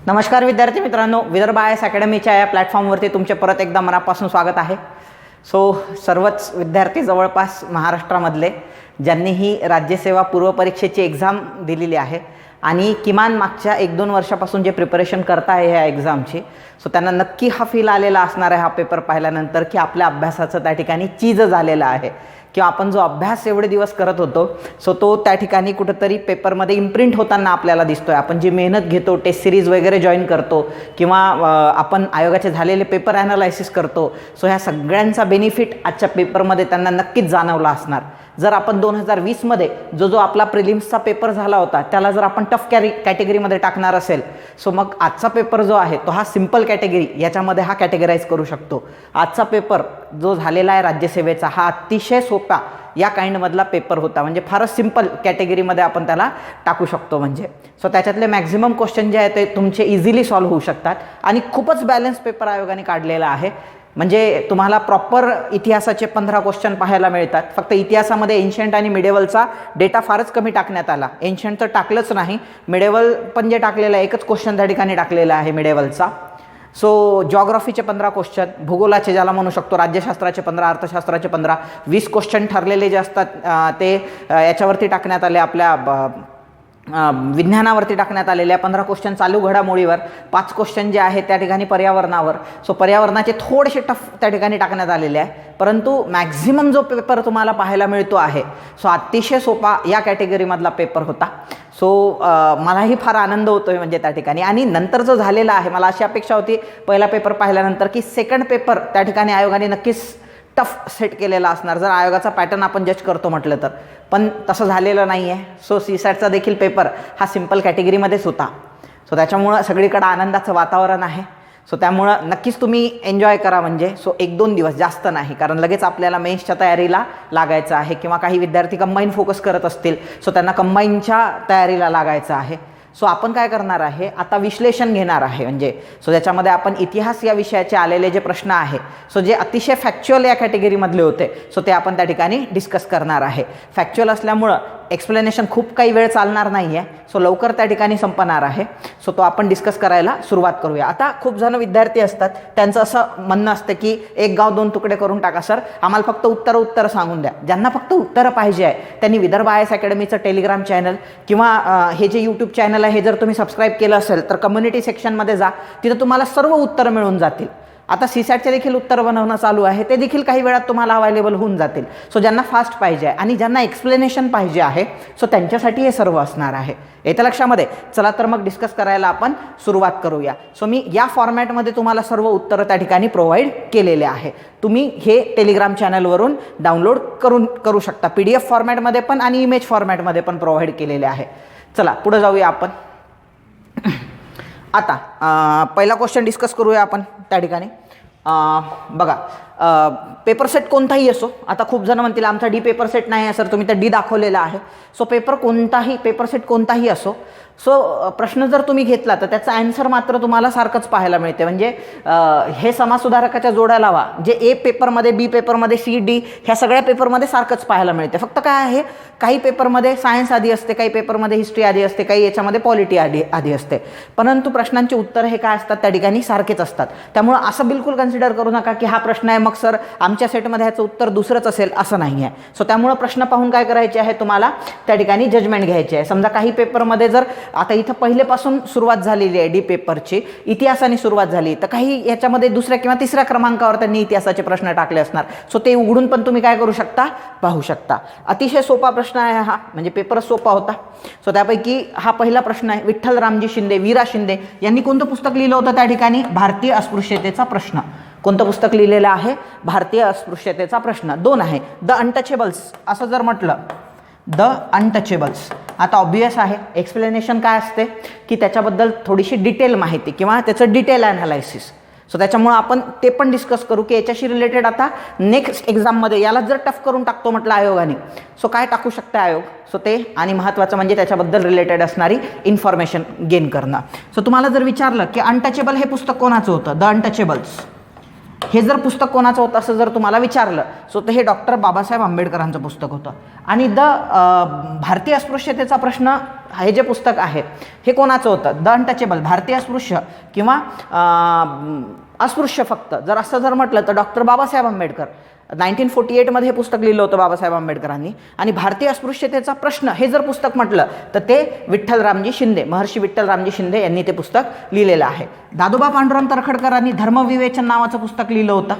नमस्कार विद्यार्थी मित्रांनो, विदर्भ आय एस अकॅडमीच्या या प्लॅटफॉर्मवरती तुमचे परत एकदा मनापासून स्वागत आहे. सर्वच विद्यार्थी जवळपास महाराष्ट्रामधले ज्यांनी ही राज्यसेवा पूर्वपरीक्षेची एक्झाम दिलेली आहे आणि किमान मागच्या 1-2 वर्षापासून जे प्रिपरेशन करता आहे ह्या एक्झामची, त्यांना नक्की हा फील आलेला असणार आहे हा पेपर पाहिल्यानंतर की आपल्या अभ्यासाचं त्या ठिकाणी चीज झालेलं आहे किंवा आपण जो अभ्यास एवढे दिवस करत होतो तो त्या ठिकाणी कुठेतरी पेपरमध्ये इम्प्रिंट होताना आपल्याला दिसतोय. आपण जी मेहनत घेतो, टेस्ट सिरीज वगैरे जॉईन करतो किंवा आपण आयोगाचे झालेले पेपर ॲनालायसिस करतो, ह्या सगळ्यांचा बेनिफिट आजच्या पेपरमध्ये त्यांना नक्कीच जाणवला असणार. जर आपण 2020मध्ये जो आपला प्रिलिम्सचा पेपर झाला होता त्याला जर आपण टफ कॅटेगरीमध्ये टाकणार असेल, मग आजचा पेपर जो आहे तो हा सिम्पल कॅटेगरी याच्यामध्ये हा कॅटेगराईज करू शकतो. आजचा पेपर जो झालेला आहे राज्यसेवेचा हा अतिशय सोपा या काइंडमधला पेपर होता, म्हणजे फारच सिम्पल कॅटेगरीमध्ये आपण त्याला टाकू शकतो. म्हणजे त्याच्यातले मॅक्झिमम क्वेश्चन जे आहेत ते तुमचे इझिली सॉल्व्ह होऊ शकतात आणि खूपच बॅलन्स पेपर आयोगाने काढलेला आहे. म्हणजे तुम्हाला प्रॉपर इतिहासाचे 15 क्वेश्चन पाहायला मिळतात. फक्त इतिहासामध्ये एन्शंट आणि मिडेवलचा डेटा फारच कमी टाकण्यात आला. एन्शंट तर टाकलंच नाही, मिडेवल पण जे टाकलेलं आहे एकच क्वेश्चन त्या ठिकाणी टाकलेला आहे मिडेवलचा. जॉग्राफीचे 15 क्वेश्चन, भूगोलाचे ज्याला म्हणू शकतो, राज्यशास्त्राचे 15, अर्थशास्त्राचे 15, 20 क्वेश्चन ठरलेले जे असतात ते याच्यावरती टाकण्यात आले, आपल्या विज्ञानावरती टाकण्यात आलेल्या 15 क्वेश्चन चालू घडामोडीवर, 5 क्वेश्चन जे आहेत त्या ठिकाणी पर्यावरणावर. पर्यावरणाचे थोडेसे टफ त्या ठिकाणी टाकण्यात आलेले आहे, परंतु मॅक्झिमम जो पेपर तुम्हाला पाहायला मिळतो आहे अतिशय सोपा या कॅटेगरीमधला पेपर होता. मलाही फार आनंद होतोय म्हणजे त्या ठिकाणी. आणि नंतर जो झालेला आहे, मला अशी अपेक्षा होती पहिला पेपर पाहिल्यानंतर की सेकंड पेपर त्या ठिकाणी आयोगाने नक्कीच टफ सेट केलेला असणार, जर आयोगाचा पॅटर्न आपण जज करतो म्हटलं तर. पण तसं झालेलं नाही आहे. सीसॅटचा देखील पेपर हा सिम्पल कॅटेगरीमध्येच होता. त्याच्यामुळं सगळीकडं आनंदाचं वातावरण आहे. त्यामुळं नक्कीच तुम्ही एन्जॉय करा. म्हणजे 1-2 दिवस, जास्त नाही, कारण लगेच आपल्याला मेन्सच्या तयारीला लागायचं आहे किंवा काही विद्यार्थी कंबाईन फोकस करत असतील त्यांना कंबाईनच्या तयारीला लागायचं आहे. आपण काय करणार आहे, आता विश्लेषण घेणार आहे. म्हणजे त्याच्यामध्ये आपण इतिहास या विषयाचे आलेले जे प्रश्न आहे जे अतिशय फॅक्च्युअल या कॅटेगरीमधले होते ते आपण त्या ठिकाणी डिस्कस करणार आहे. फॅक्च्युअल असल्यामुळं एक्सप्लेनेशन खूप काही वेळ चालणार नाही आहे, लवकर त्या ठिकाणी संपणार आहे. तो आपण डिस्कस करायला सुरुवात करूया. आता खूप जण विद्यार्थी असतात, त्यांचं असं म्हणणं असतं की 1 गाव 2 तुकडे करून टाका सर, आम्हाला फक्त उत्तर सांगून द्या. ज्यांना फक्त उत्तरं पाहिजे आहे त्यांनी विदर्भ आय एस अकॅडमीचं टेलिग्राम चॅनल किंवा हे जे यूट्यूब चॅनल आहे हे जर तुम्ही सबस्क्राईब केलं असेल तर कम्युनिटी सेक्शनमध्ये जा, तिथं तुम्हाला सर्व उत्तरं मिळून जातील. आता सीसॅटचे देखील उत्तर बनवणं चालू आहे, ते देखील काही वेळात तुम्हाला अवेलेबल होऊन जातील. ज्यांना फास्ट पाहिजे आहे आणि ज्यांना एक्सप्लेनेशन पाहिजे आहे त्यांच्यासाठी हे सर्व असणार आहे. येत्या लक्षामध्ये. चला तर मग डिस्कस करायला आपण सुरुवात करूया. मी या फॉर्मॅटमध्ये तुम्हाला सर्व उत्तरं त्या ठिकाणी प्रोव्हाइड केलेले आहे. तुम्ही हे टेलिग्राम चॅनलवरून डाउनलोड करू शकता. PDF फॉर्मॅटमध्ये पण आणि इमेज फॉर्मॅटमध्ये पण प्रोव्हाइड केलेले आहे. चला पुढे जाऊया आपण. आता पहिला क्वेश्चन डिस्कस करूया आपण त्या ठिकाणी. बघा, पेपर सेट कोणताही असो. आता खूप जण म्हणतील आमचा डी पेपर सेट नाही आहे सर, तुम्ही तर डी दाखवलेला आहे. पेपर सेट कोणताही असो, प्रश्न जर तुम्ही घेतला तर त्याचा आन्सर मात्र तुम्हाला सारखंच पाहायला मिळते. म्हणजे हे समाजसुधारकाच्या जोड्या लावा, जे ए पेपरमध्ये, बी पेपरमध्ये, सी डी ह्या सगळ्या पेपरमध्ये सारखंच पाहायला मिळते. फक्त काय आहे, काही पेपरमध्ये सायन्स आधी असते, काही पेपरमध्ये हिस्ट्री आधी असते, काही याच्यामध्ये पॉलिटी आधी असते, परंतु प्रश्नांची उत्तर हे काय असतात त्या ठिकाणी सारखेच असतात. त्यामुळं असं बिलकुल कन्सिडर करू नका की हा प्रश्न आहे मग सर आमच्या सेटमध्ये ह्याचं उत्तर दुसरंच असेल, असं नाही आहे. त्यामुळं प्रश्न पाहून काय करायचे आहे, तुम्हाला त्या ठिकाणी जजमेंट घ्यायची आहे. समजा काही पेपरमध्ये जर आता इथं पहिलेपासून सुरुवात झालेली आहे डी पेपरची, इतिहासाने सुरुवात झाली, तर काही याच्यामध्ये 2ऱ्या किंवा 3ऱ्या क्रमांकावर त्यांनी इतिहासाचे प्रश्न टाकले असणार. ते उघडून पण तुम्ही काय करू शकता, पाहू शकता. अतिशय सोपा प्रश्न आहे हा, म्हणजे पेपर सोपा होता. त्यापैकी हा पहिला प्रश्न आहे. विठ्ठल रामजी शिंदे, वीरा शिंदे यांनी कोणतं पुस्तक लिहिलं होतं त्या ठिकाणी, भारतीय अस्पृश्यतेचा प्रश्न. कोणतं पुस्तक लिहिलेलं आहे, भारतीय अस्पृश्यतेचा प्रश्न. 2 आहे, द अनटचेबल्स. असं जर म्हटलं द अनटचेबल्स, आता ऑब्वियस आहे एक्सप्लेनेशन काय असते की त्याच्याबद्दल थोडीशी डिटेल माहिती किंवा त्याचं डिटेल ॲनालायसिस. त्याच्यामुळं आपण ते पण डिस्कस करू की याच्याशी रिलेटेड आता नेक्स्ट एक्झाममध्ये याला जर टफ करून टाकतो म्हटलं आयोगाने, काय टाकू शकतं आयोग. ते आणि महत्त्वाचं म्हणजे त्याच्याबद्दल रिलेटेड असणारी इन्फॉर्मेशन गेन करणं. तुम्हाला जर विचारलं की अनटचेबल हे पुस्तक कोणाचं होतं, द अनटचेबल्स, हे जर पुस्तक कोणाचं होतं असं जर तुम्हाला विचारलं सो तर हे डॉक्टर बाबासाहेब आंबेडकरांचं पुस्तक होतं. आणि भारतीय अस्पृश्यतेचा प्रश्न हे जे पुस्तक आहे हे कोणाचं होतं, द अनटचेबल, भारतीय अस्पृश्य किंवा अस्पृश्य फक्त जर असं जर म्हटलं तर डॉक्टर बाबासाहेब आंबेडकर 1948मध्ये हे पुस्तक लिहिलं होतं बाबासाहेब आंबेडकरांनी. आणि भारतीय अस्पृश्यतेचा प्रश्न हे जर पुस्तक म्हटलं तर ते विठ्ठलरामजी शिंदे, महर्षी विठ्ठलरामजी शिंदे यांनी ते पुस्तक लिहिलेलं आहे. दादोबा पांडुरंग तर्खडकरांनी धर्मविवेचन नावाचं पुस्तक लिहिलं होतं.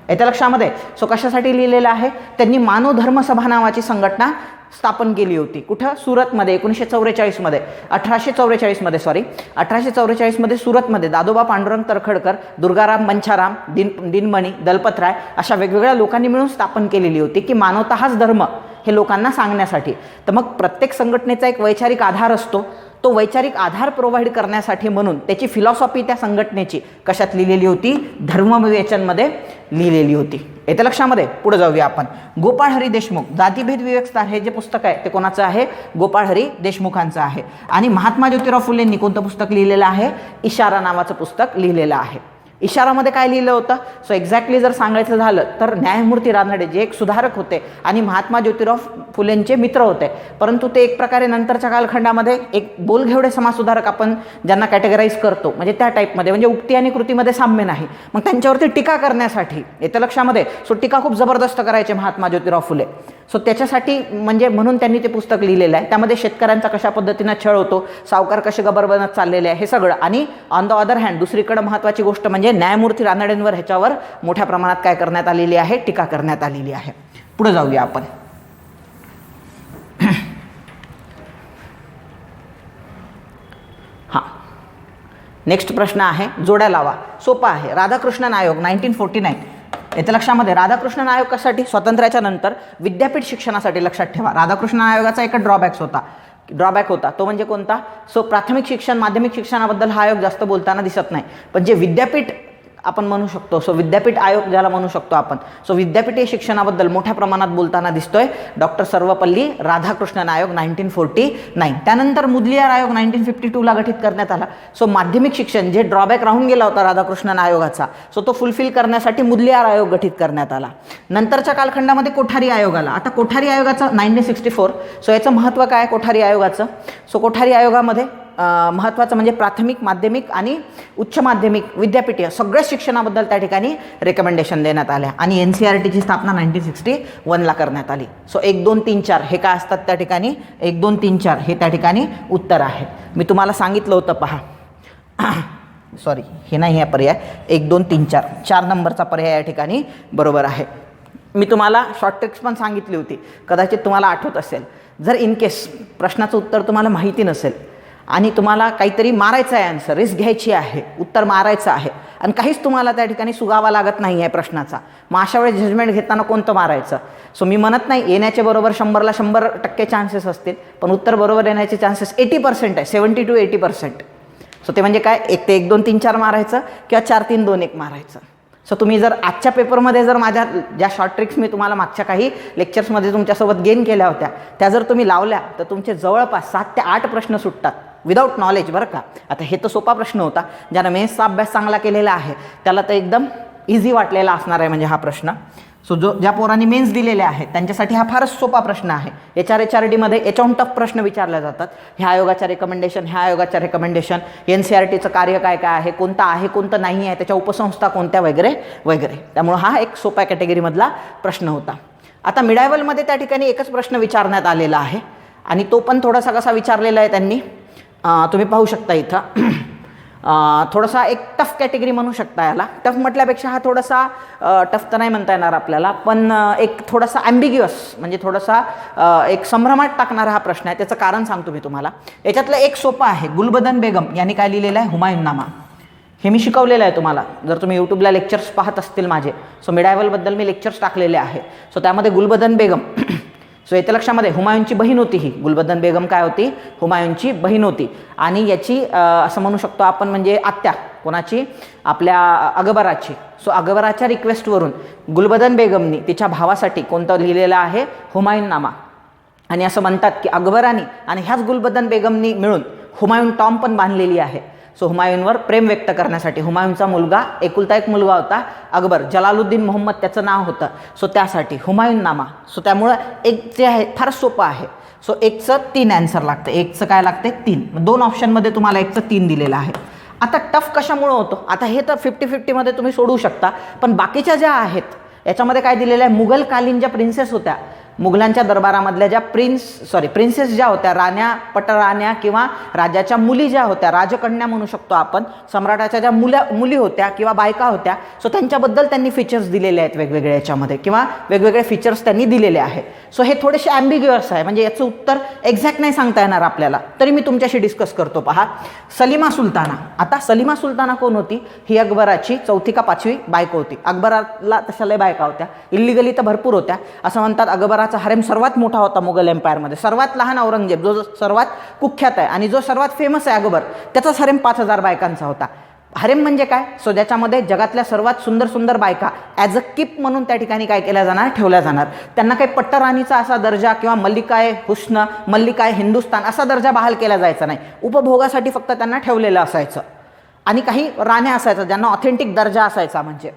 येत्या लक्षामध्ये. सो कशासाठी लिहिलेलं आहे, त्यांनी मानव धर्म सभा नावाची संघटना स्थापन केली होती. कुठं, सुरतमध्ये 1944मध्ये 1844मध्ये सुरतमध्ये दादोबा पांडुरंग तर्खडकर, दुर्गाराम मंछाराम, दिनमणी, दलपतराय अशा वेगवेगळ्या लोकांनी मिळून स्थापन केलेली होती की मानवता हाच धर्म हे लोकांना सांगण्यासाठी. तर मग प्रत्येक संघटनेचा एक वैचारिक आधार असतो. तो वैचारिक आधार प्रोव्हाइड करण्यासाठी म्हणून त्याची फिलॉसॉफी त्या संघटनेची कशात लिहिलेली होती, धर्मविवेचनमध्ये लिहिलेली होती. येत्या लक्षामध्ये. पुढे जाऊया आपण. गोपाळ हरी देशमुख, जातीभेद विवेकस्तार हे जे पुस्तक आहे ते कोणाचं आहे, गोपाळ हरी देशमुखांचं आहे. आणि महात्मा ज्योतिराव फुलेंनी कोणतं पुस्तक लिहिलेलं आहे, इशारा नावाचं पुस्तक लिहिलेलं आहे. इशारामध्ये काय लिहिलं होतं, सो एक्झॅक्टली जर सांगायचं झालं तर न्यायमूर्ती रानडे जे एक सुधारक होते आणि महात्मा ज्योतिराव फुलेंचे मित्र होते, परंतु ते एक प्रकारे नंतरच्या कालखंडामध्ये एक बोलघेवडे समाजसुधारक आपण ज्यांना कॅटेगराईज करतो म्हणजे त्या टाईपमध्ये, म्हणजे उक्ती आणि कृतीमध्ये साम्य नाही, मग त्यांच्यावरती टीका करण्यासाठी येत्या लक्षामध्ये. सो टीका खूप जबरदस्त करायचे महात्मा ज्योतिराव फुले. सो त्याच्यासाठी म्हणजे म्हणून त्यांनी ते पुस्तक लिहिलेलं आहे. त्यामध्ये शेतकऱ्यांचा कशा पद्धतीनं छळ होतो, सावकार कसे गबर बनत चाललेले आहे हे सगळं. आणि ऑन द अदर हँड दुसरीकडे महत्त्वाची गोष्ट म्हणजे न्यायमूर्ती रानडेंवर ह्याच्यावर मोठ्या प्रमाणात काय करण्यात आलेली आहे, टीका करण्यात आलेली आहे. पुढे जाऊया आपण. हां, नेक्स्ट प्रश्न आहे, जोड्या लावा. सोपा आहे. राधाकृष्णन आयोग 1949. येत्या लक्षामध्ये. राधाकृष्णन आयोग कशासाठी, स्वातंत्र्याच्या नंतर विद्यापीठ शिक्षणासाठी. लक्षात ठेवा, राधाकृष्णन आयोगाचा एक ड्रॉबॅक होता तो म्हणजे कोणता, सो प्राथमिक शिक्षण माध्यमिक शिक्षणाबद्दल हा आयोग जास्त बोलताना दिसत नाही, पण जे विद्यापीठ आपण म्हणू शकतो, सो विद्यापीठ आयोग ज्याला म्हणू शकतो आपण, सो विद्यापीठीय शिक्षणाबद्दल मोठ्या प्रमाणात बोलताना दिसतोय डॉक्टर सर्वपल्ली राधाकृष्णन आयोग 1949. त्यानंतर मुदलियार आयोग 1952ला गठीत करण्यात आला. सो माध्यमिक शिक्षण जे ड्रॉबॅक राहून गेला होता राधाकृष्णन आयोगाचा, सो तो फुलफिल करण्यासाठी मुदलियार आयोग गठीत करण्यात आला. नंतरच्या कालखंडामध्ये कोठारी आयोग आला. आता कोठारी आयोगाचं 1964. सो याचं महत्त्व काय कोठारी आयोगाचं, सो कोठारी आयोगामध्ये महत्त्वाचं म्हणजे प्राथमिक माध्यमिक आणि उच्च माध्यमिक विद्यापीठीय सगळ्या शिक्षणाबद्दल त्या ठिकाणी रेकमेंडेशन देण्यात आल्या. आणि NCERTची स्थापना 1961ला करण्यात आली. सो 1, 2, 3, 4 हे काय असतात त्या ठिकाणी, 1, 2, 3, 4 हे त्या ठिकाणी उत्तर आहे. मी तुम्हाला सांगितलं होतं पहा, सॉरी हे नाही आहे पर्याय, 1, 2, 3, 4 4 नंबरचा पर्याय या ठिकाणी बरोबर आहे. मी तुम्हाला शॉर्ट ट्रिक्स पण सांगितली होती, कदाचित तुम्हाला आठवत असेल. जर इन केस प्रश्नाचं उत्तर तुम्हाला माहिती नसेल आणि तुम्हाला काहीतरी मारायचं आहे, आन्सर रिस्क घ्यायची आहे, उत्तर मारायचं आहे आणि काहीच तुम्हाला त्या ठिकाणी सुगावा लागत नाही आहे प्रश्नाचा, मग अशा वेळेस जजमेंट घेताना कोणतं मारायचं. सो मी म्हणत नाही येण्याचे बरोबर 100ला 100% चान्सेस असतील, पण उत्तर बरोबर येण्याचे चान्सेस 80% आहे, 70 to 80%. सो ते म्हणजे काय, 1 ते 1, 2, 3, 4 मारायचं किंवा 4, 3, 2, 1 मारायचं. सो तुम्ही जर आजच्या पेपरमध्ये जर माझ्या ज्या शॉर्ट ट्रिक्स मी तुम्हाला मागच्या काही लेक्चर्समध्ये तुमच्यासोबत गेन केल्या होत्या त्या जर तुम्ही लावल्या तर तुमचे जवळपास 7 ते 8 प्रश्न सुटतात विदाऊट नॉलेज, बरं का. आता हे तर सोपा प्रश्न होता, ज्यानं मेन्सचा अभ्यास चांगला केलेला आहे त्याला तर एकदम इझी वाटलेला असणार आहे म्हणजे हा प्रश्न. सो ज्या पोरांनी मेन्स दिलेले आहेत त्यांच्यासाठी हा फारच सोपा प्रश्न आहे. HRHRDमध्ये याच्याहून टफ प्रश्न विचारले जातात. ह्या आयोगाच्या रेकमेंडेशन, ह्या आयोगाच्या रेकमेंडेशन, NCERTचं कार्य काय काय आहे, कोणतं आहे कोणतं नाही आहे, त्याच्या उपसंस्था कोणत्या वगैरे वगैरे. त्यामुळं हा एक सोप्या कॅटेगरीमधला प्रश्न होता. आता मिडायवलमध्ये त्या ठिकाणी एकच प्रश्न विचारण्यात आलेला आहे आणि तो पण थोडासा कसा विचारलेला आहे त्यांनी, तुम्ही पाहू शकता इथं. थोडासा एक टफ कॅटेगरी म्हणू शकता याला. टफ म्हटल्यापेक्षा हा थोडासा टफ तर नाही म्हणता येणार आपल्याला, पण एक थोडासा ॲम्बिग्युअस म्हणजे थोडासा एक संभ्रमात टाकणारा हा प्रश्न आहे. त्याचं कारण सांगतो मी तुम्हाला. याच्यातलं एक सोपं आहे, गुलबदन बेगम यांनी काय लिहिलेलं आहे, हुमायूननामा. हे मी शिकवलेलं आहे तुम्हाला, जर तुम्ही यूट्यूबला लेक्चर्स पाहत असतील माझे, सो मिडायवलबद्दल मी लेक्चर्स टाकलेले आहे. सो त्यामध्ये गुलबदन बेगम, सो येत्या लक्षामध्ये हुमायूनची बहीण होती ही. गुलबदन बेगम काय होती, हुमायूनची बहीण होती. आणि याची असं म्हणू शकतो आपण म्हणजे आत्या कोणाची, आपल्या अकबराची. सो अकबराच्या रिक्वेस्टवरून गुलबदन बेगमनी तिच्या भावासाठी कोणतं लिहिलेलं आहे, हुमायूननामा. आणि असं म्हणतात की अकबरानी आणि ह्याच गुलबदन बेगमनी मिळून हुमायून टॉम पण बांधलेली आहे. सो हुमायूनवर प्रेम व्यक्त करण्यासाठी. हुमायूनचा मुलगा, एकुलता एक मुलगा होता अकबर, जलालुद्दीन मोहम्मद त्याचं नाव होतं. सो त्यासाठी हुमायूननामा. सो त्यामुळं एक जे आहे फार सोपं आहे. सो एकचं 3 ॲन्सर लागतं. एकचं काय लागते 3. 2 ऑप्शनमध्ये तुम्हाला एकचं 3 दिलेलं आहे. आता टफ कशामुळं होतो, आता हे तर 50-50मध्ये तुम्ही सोडवू शकता, पण बाकीच्या ज्या आहेत याच्यामध्ये काय दिलेलं आहे, मुघलकालीन ज्या प्रिन्सेस होत्या, मुघलांच्या दरबारामधल्या ज्या प्रिन्सेस ज्या होत्या, राण्या, पटराण्या किंवा राजाच्या मुली ज्या होत्या, राजकन्या म्हणू शकतो आपण, सम्राटाच्या ज्या मुली होत्या किंवा बायका होत्या, सो त्यांच्याबद्दल त्यांनी फीचर्स दिलेले आहेत वेगवेगळे याच्यामध्ये, किंवा वेगवेगळे फीचर्स त्यांनी दिलेले आहे. सो हे थोडेसे ॲम्बिग्युअस आहे, म्हणजे याचं उत्तर एक्झॅक्ट नाही सांगता येणार आपल्याला, तरी मी तुमच्याशी डिस्कस करतो. पहा, सलीमा सुलताना. आता सलीमा सुलताना कोण होती, ही अकबराची 4थी का 5वी बायको होती. अकबराला तशा लय बायका होत्या, इल्लिगली तर भरपूर होत्या. असं म्हणतात अकबराचा हरेम सर्वात मोठा होता मुघल एम्पायरमध्ये. सर्वात लहान औरंगजेब, जो सर्वात कुख्यात आहे आणि जो सर्वात फेमस आहे अकबर, त्याचाच हरेम 5000 बायकांचा होता. हरेम म्हणजे काय, सो ज्याच्यामध्ये जगातल्या सर्वात सुंदर सुंदर बायका ॲज अ किप म्हणून त्या ठिकाणी काय केल्या जाणार, ठेवल्या जाणार. त्यांना काही पट्टराणीचा असा दर्जा किंवा मल्लिकाय हुस्न, मल्लिकाय हिंदुस्तान असा दर्जा बहाल केला जायचा नाही. उपभोगासाठी फक्त त्यांना ठेवलेलं असायचं. आणि काही राण्या असायच्या ज्यांना ऑथेंटिक दर्जा असायचा म्हणजे.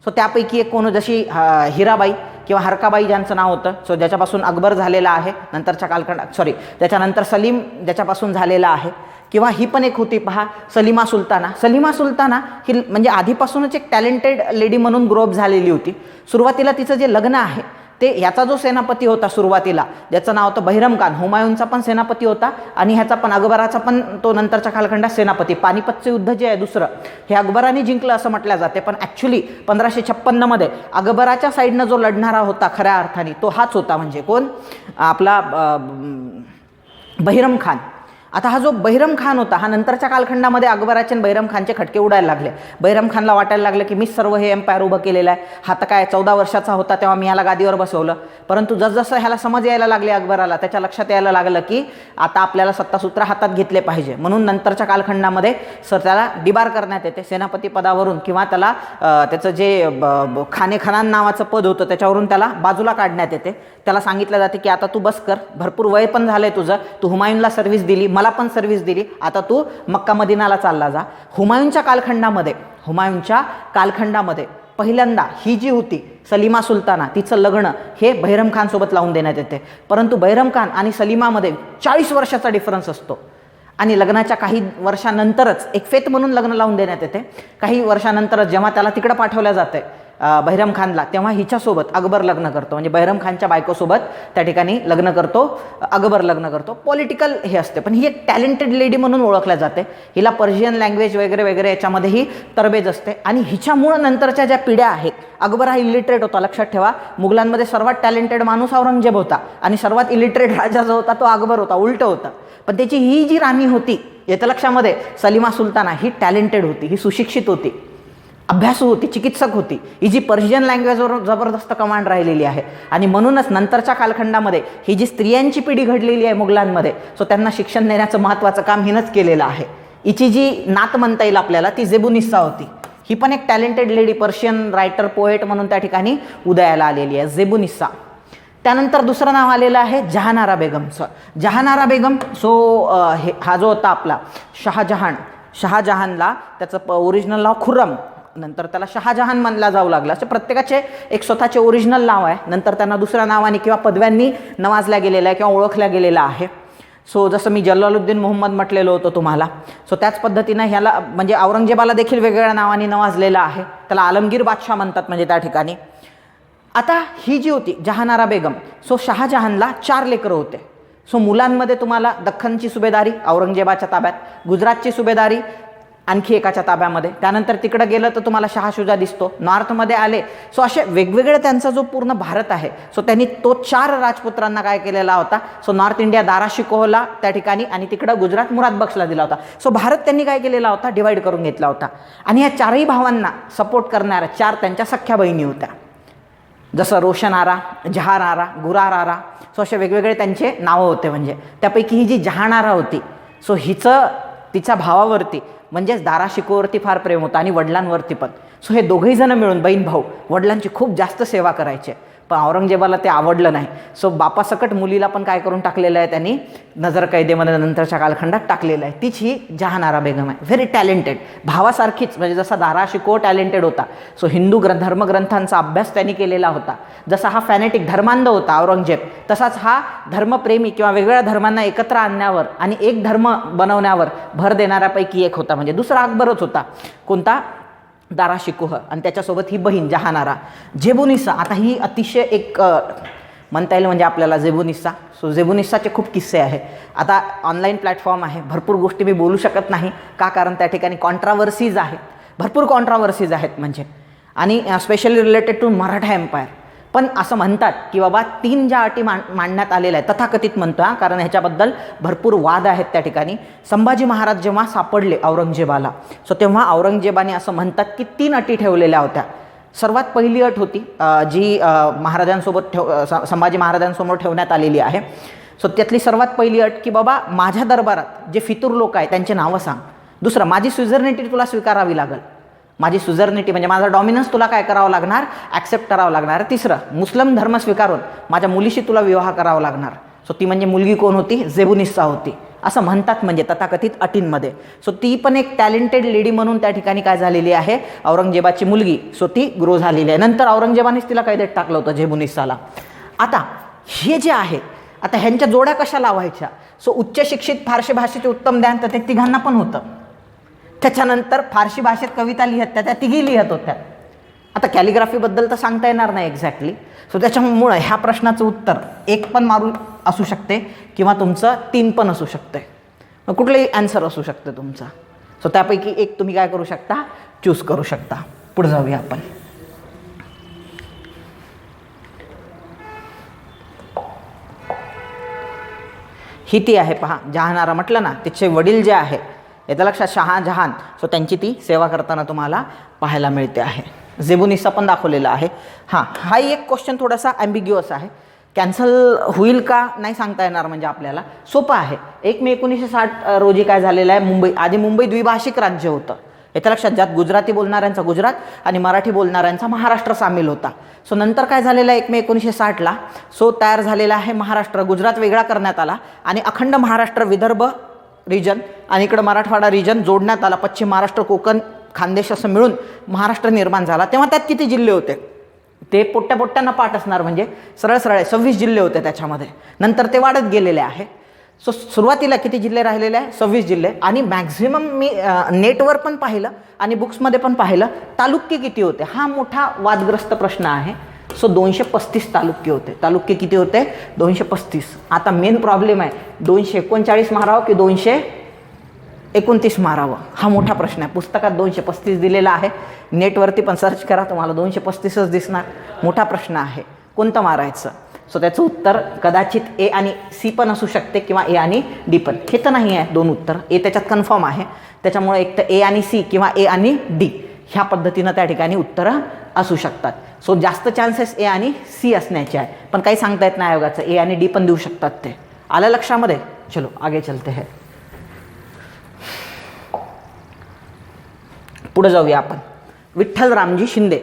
सो त्यापैकी एक कोण, जशी हिराबाई किंवा हरकाबाई ज्यांचं नाव होतं, सो ज्याच्यापासून अकबर झालेला आहे नंतरच्या कालखंडात, त्याच्यानंतर सलीम ज्याच्यापासून झालेला आहे, किंवा ही पण एक होती पहा सलीमा सुलताना. सलीमा सुलताना ही म्हणजे आधीपासूनच एक टॅलेंटेड लेडी म्हणून ग्रोअप झालेली होती. सुरुवातीला तिचं जे लग्न आहे ते ह्याचा जो सेनापती होता सुरुवातीला, ज्याचं नाव होतं बहिरम खान, हुमायूनचा पण सेनापती होता आणि ह्याचा पण, अकबराचा पण तो नंतरच्या कालखंडात सेनापती. पानिपतचं युद्ध जे आहे दुसरं, हे अकबराने जिंकलं असं म्हटलं जाते, पण ॲक्च्युली 1556मध्ये अकबराच्या साईडनं जो लढणारा होता खऱ्या अर्थाने तो हाच होता. म्हणजे कोण, आपला बहिरम खान. आता हा जो बहिरम खान होता, हा नंतरच्या कालखंडामध्ये अकबराचे आणि बहिरम खानचे खटके उडायला लागले. बहिरम खानला वाटायला लागलं की मीच सर्व हे एम्पायर उभं केलेलं आहे. हा तर काय 14 वर्षाचा होता तेव्हा मी याला गादीवर बसवलं. परंतु जसजसं ह्याला समज यायला लागले अकबराला, त्याच्या लक्षात यायला लागलं की आता आपल्याला सत्तासूत्र हातात घेतले पाहिजे. म्हणून नंतरच्या कालखंडामध्ये त्याला डिबार करण्यात येते सेनापती पदावरून, किंवा त्याला त्याचं जे खान नावाचं पद होतं त्याच्यावरून त्याला बाजूला काढण्यात येते. त्याला सांगितलं जाते की आता तू बस कर, भरपूर वय पण झालंय तुझं, तू हुमायूनला सर्व्हिस दिली, मला पण सर्व्हिस दिली, आता तू मक्का मदिनाला चालला जा. हुमायूनच्या कालखंडामध्ये पहिल्यांदा ही जी होती सलीमा सुलताना, तिचं लग्न हे बहिरम खान सोबत लावून देण्यात येते. परंतु बहिरम खान आणि सलीमामध्ये 40 वर्षाचा डिफरन्स असतो. आणि लग्नाच्या काही वर्षानंतरच एक फेत म्हणून लग्न लावून देण्यात येते. काही वर्षानंतरच जेव्हा त्याला तिकडं पाठवलं जातं बहिरम खानला, तेव्हा हिच्यासोबत अकबर लग्न करतो. म्हणजे बहिरम खानच्या बायकोसोबत त्या ठिकाणी लग्न करतो अकबर, लग्न करतो. पॉलिटिकल हे असते, पण ही एक टॅलेंटेड लेडी म्हणून ओळखल्या जाते. हिला पर्शियन लँग्वेज वगैरे वगैरे याच्यामध्येही तरबेज असते. आणि हिच्यामुळं नंतरच्या ज्या पिढ्या आहेत, अकबर हा इलिटरेट होता, लक्षात ठेवा. मुघलांमध्ये सर्वात टॅलेंटेड माणूस औरंगजेब होता आणि सर्वात इलिटरेट राजा जो होता तो अकबर होता, उलटं होतं. पण त्याची ही जी राणी होती येतं लक्षामध्ये, सलीमा सुलताना, ही टॅलेंटेड होती, ही सुशिक्षित होती, अभ्यासू होती, चिकित्सक होती. ही जी पर्शियन लँग्वेजवर जबरदस्त कमांड राहिलेली आहे. आणि म्हणूनच नंतरच्या कालखंडामध्ये ही जी स्त्रियांची पिढी घडलेली आहे मुघलांमध्ये, सो त्यांना शिक्षण देण्याचं महत्त्वाचं काम हिनंच केलेलं आहे. हिची जी नात म्हणता येईल आपल्याला ती जेबुनिस्सा होती. ही पण एक talented lady, Persian writer, poet म्हणून त्या ठिकाणी उदयाला आलेली आहे, जेबुनिस्सा. त्यानंतर दुसरं नाव आलेलं आहे जहानारा बेगमचं. जहानारा बेगम, सो हा जो होता आपला शहाजहानला त्याचं ओरिजिनल नाव खुर्रम, नंतर त्याला शहाजहान मानला जाऊ लागला. असे प्रत्येकाचे एक स्वतःचे ओरिजिनल नाव आहे. नंतर त्यांना दुसऱ्या नावाने किंवा पदव्यांनी नवाजल्या गेलेलं आहे किंवा ओळखल्या गेलेलं आहे. सो जसं मी जलालुद्दीन मोहम्मद म्हटलेलं होतं तुम्हाला, सो त्याच पद्धतीनं ह्याला म्हणजे औरंगजेबाला देखील वेगवेगळ्या नावाने नवाजलेलं आहे. त्याला आलमगीर बादशाह म्हणतात म्हणजे त्या ठिकाणी. आता ही जी होती जहानारा बेगम, सो शहाजहानला 4 लेकरं होते. सो मुलांमध्ये तुम्हाला दख्खनची सुभेदारी औरंगजेबाच्या ताब्यात, गुजरातची सुभेदारी आणखी एकाच्या ताब्यामध्ये, त्यानंतर तिकडं गेलं तर तुम्हाला शहा शुजा दिसतो, नॉर्थमध्ये आले. सो असे वेगवेगळे त्यांचा जो पूर्ण भारत आहे, सो त्यांनी तो 4 राजपुत्रांना काय केलेला होता, सो नॉर्थ इंडिया दारा शिकोहला त्या ठिकाणी आणि तिकडं गुजरात मुराद बख्शला दिला होता. सो भारत त्यांनी काय केलेला होता, डिवाईड करून घेतला होता. आणि ह्या 4ही भावांना सपोर्ट करणाऱ्या 4 त्यांच्या सख्ख्या बहिणी होत्या, जसं रोशन आरा, जहार आरा, गुरार आरा. सो असे वेगवेगळे त्यांचे नावं होते. म्हणजे त्यापैकी ही जी जहानारा होती, सो हिचं तिच्या भावावरती म्हणजेच दारा शिकोवरती फार प्रेम होतं आणि वडिलांवरती पण. सो हे दोघंही जण मिळून, बहीण भाऊ, वडिलांची खूप जास्त सेवा करायचे. पण औरंगजेबाला ते आवडलं नाही. सो बापासकट मुलीला पण काय करून टाकलेलं आहे त्यांनी, नजरकैदेमध्ये नंतरच्या कालखंडात टाकलेलं आहे. तीच ही जहानारा बेगम आहे. व्हेरी टॅलेंटेड, भावासारखीच, म्हणजे जसा दारा शिकोह टॅलेंटेड होता, सो हिंदू धर्मग्रंथांचा अभ्यास त्यांनी केलेला होता. जसा हा फॅनेटिक धर्मांध होता औरंगजेब, तसाच हा धर्मप्रेमी किंवा वेगवेगळ्या धर्मांना एकत्र आणण्यावर आणि एक धर्म बनवण्यावर भर देणाऱ्यापैकी एक होता. म्हणजे दुसरा अकबरच होता. कोणता? दारा शिकोह. आणि त्याच्यासोबत ही बहीण जहानारा. जेबुनिसा, आता ही अतिशय एक म्हणता येईल म्हणजे आपल्याला जेबुनिसा. सो जेबुनिसाचे खूप किस्से आहे. आता ऑनलाईन प्लॅटफॉर्म आहे, भरपूर गोष्टी मी बोलू शकत नाही. का? कारण त्या ठिकाणी कॉन्ट्रावर्सीज आहेत, भरपूर कॉन्ट्रावर्सीज आहेत म्हणजे, आणि specially related to Maratha empire. पण असं म्हणतात की बाबा 3 ज्या अटी मांडण्यात आलेल्या आहेत, तथाकथित म्हणतो कारण ह्याच्याबद्दल भरपूर वाद आहेत त्या ठिकाणी. संभाजी महाराज जेव्हा सापडले औरंगजेबाला, सो तेव्हा औरंगजेबाने असं म्हणतात की 3 अटी ठेवलेल्या होत्या. सर्वात पहिली अट होती जी महाराजांसोबत संभाजी महाराजांसमोर ठेवण्यात आलेली आहे. सो त्यातली सर्वात पहिली अट की बाबा माझ्या दरबारात जे फितूर लोक आहेत त्यांचे नावं सांग. दुसरं, माझी सुझर्निटी तुला स्वीकारावी लागेल. माझी सुझर्निटी म्हणजे माझा डॉमिनन्स तुला काय करावं लागणार, ॲक्सेप्ट करावं लागणार. तिसरं, मुस्लिम धर्म स्वीकारून माझ्या मुलीशी तुला विवाह करावा लागणार. सो ती म्हणजे मुलगी कोण होती? जेबुनिसा होती, असं म्हणतात म्हणजे तथाकथित अटींमध्ये. सो ती पण एक टॅलेंटेड लेडी म्हणून त्या ठिकाणी काय झालेली आहे, औरंगजेबाची मुलगी. सो ती ग्रो झालेली आहे. नंतर औरंगजेबानेच तिला कैदेत टाकलं होतं जेबुनिसाला. आता हे जे आहे, आता ह्यांच्या जोड्या कशा लावायच्या? सो उच्च शिक्षित फारसी भाषेचे उत्तम ज्ञान तर ते तिघांना पण होतं. त्याच्यानंतर फारसी भाषेत कविता लिहत त्या तिघी लिहत होत्या. आता कॅलिग्राफीबद्दल तर सांगता येणार नाही एक्झॅक्टली. सो त्याच्यामुळं ह्या प्रश्नाचं उत्तर 1 पण मारू असू शकते किंवा तुमचं 3 पण असू शकते. कुठलंही ॲन्सर असू शकते तुमचा. सो त्यापैकी एक तुम्ही काय करू शकता, चूज करू शकता. पुढे जाऊया आपण. ही ती आहे पहा, जहानारा म्हटलं ना, तिचे वडील जे आहे येतं लक्षात, शहाजहान. सो त्यांची ती सेवा करताना तुम्हाला पाहायला मिळते आहे. जेबुनिसा पण दाखवलेला आहे. हा एक क्वेश्चन थोडासा ॲम्बिग्युअस आहे, कॅन्सल होईल का नाही सांगता येणार. म्हणजे आपल्याला सोपं आहे. 1 मे 1960 रोजी काय झालेलं आहे, आधी मुंबई द्विभाषिक राज्य होतं येतं लक्षात, ज्यात गुजराती बोलणाऱ्यांचा गुजरात आणि मराठी बोलणाऱ्यांचा महाराष्ट्र सामील होता. सो नंतर काय झालेलं आहे 1 मे 1960ला सो तयार झालेला आहे महाराष्ट्र. गुजरात वेगळा करण्यात आला आणि अखंड महाराष्ट्र, विदर्भ रिजन आणि इकडं मराठवाडा रिजन जोडण्यात आला. पश्चिम महाराष्ट्र, कोकण, खानदेश असं मिळून महाराष्ट्र निर्माण झाला. तेव्हा त्यात किती जिल्हे होते ते पोट्ट्यांना पाठ असणार, म्हणजे सरळ 26 जिल्हे होते त्याच्यामध्ये. नंतर ते वाढत गेलेले आहे. सो सुरुवातीला किती जिल्हे राहिलेले आहे, 26 जिल्हे. आणि मॅक्झिमम मी नेटवर पण पाहिलं आणि बुक्समध्ये पण पाहिलं, तालुके किती होते हा मोठा वादग्रस्त प्रश्न आहे. सो 235 तालुके होते. तालुके किती होते? 235. आता मेन प्रॉब्लेम आहे 239 मारावं की 229 मारावं, हा मोठा प्रश्न आहे. पुस्तकात 235 दिलेला आहे, नेटवरती पण सर्च करा तुम्हाला 235च दिसणार. मोठा प्रश्न आहे, कोणतं मारायचं. सो त्याचं उत्तर कदाचित ए आणि सी पण असू शकते किंवा ए आणि डी पण. हे तर नाही आहे 2 उत्तर, ए त्याच्यात कन्फर्म आहे. त्याच्यामुळे एक तर ए आणि सी किंवा ए आणि डी ह्या पद्धतीनं त्या ठिकाणी उत्तरं असू शकतात. सो जास्त चान्सेस ए आणि सी असण्याचे आहे, पण काही सांगता येत नाही आयोगाचं, ए आणि डी पण देऊ शकतात ते. आलं लक्षामध्ये? चलो आगे चलते हैं. पुढे जाऊया आपण. विठ्ठल रामजी शिंदे.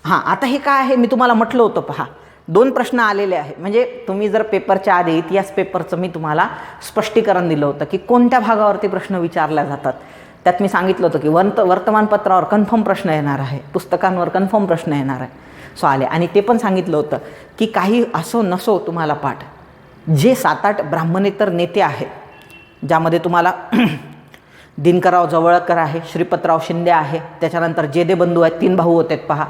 आता हे काय आहे, मी तुम्हाला म्हटलं होतं पहा 2 प्रश्न आलेले आहे. म्हणजे तुम्ही जर पेपरच्या आधी इतिहास पेपरचं मी तुम्हाला स्पष्टीकरण दिलं होतं की कोणत्या भागावरती प्रश्न विचारल्या जातात. त्यात मी सांगितलं होतं की वर्तमानपत्रावर कन्फर्म प्रश्न येणार आहे, पुस्तकांवर कन्फर्म प्रश्न येणार आहे. सो आले. आणि ते पण सांगितलं होतं की काही असो नसो तुम्हाला पाठ, जे 7-8 ब्राह्मणेतर नेते आहेत, ज्यामध्ये तुम्हाला दिनकरराव जवळकर आहे, श्रीपतराव शिंदे आहे, त्याच्यानंतर जेदे बंधू आहेत, 3 भाऊ होते पहा.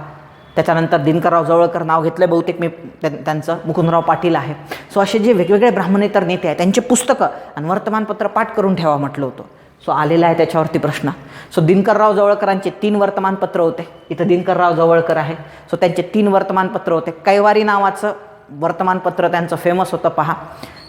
त्याच्यानंतर दिनकरराव जवळकर नाव घेतलं बहुतेक मी त्यांचं, मुकुंदराव पाटील आहे. सो असे जे वेगवेगळे ब्राह्मणेतर नेते आहेत त्यांचे पुस्तकं आणि वर्तमानपत्र पाठ करून ठेवा म्हटलं होतं. सो आलेला आहे त्याच्यावरती प्रश्न. सो दिनकरराव जवळकरांचे 3 वर्तमानपत्र होते. इथं दिनकरराव जवळकर आहे. सो त्यांचे 3 वर्तमानपत्र होते. कैवारी नावाचं वर्तमानपत्र त्यांचं फेमस होतं पहा.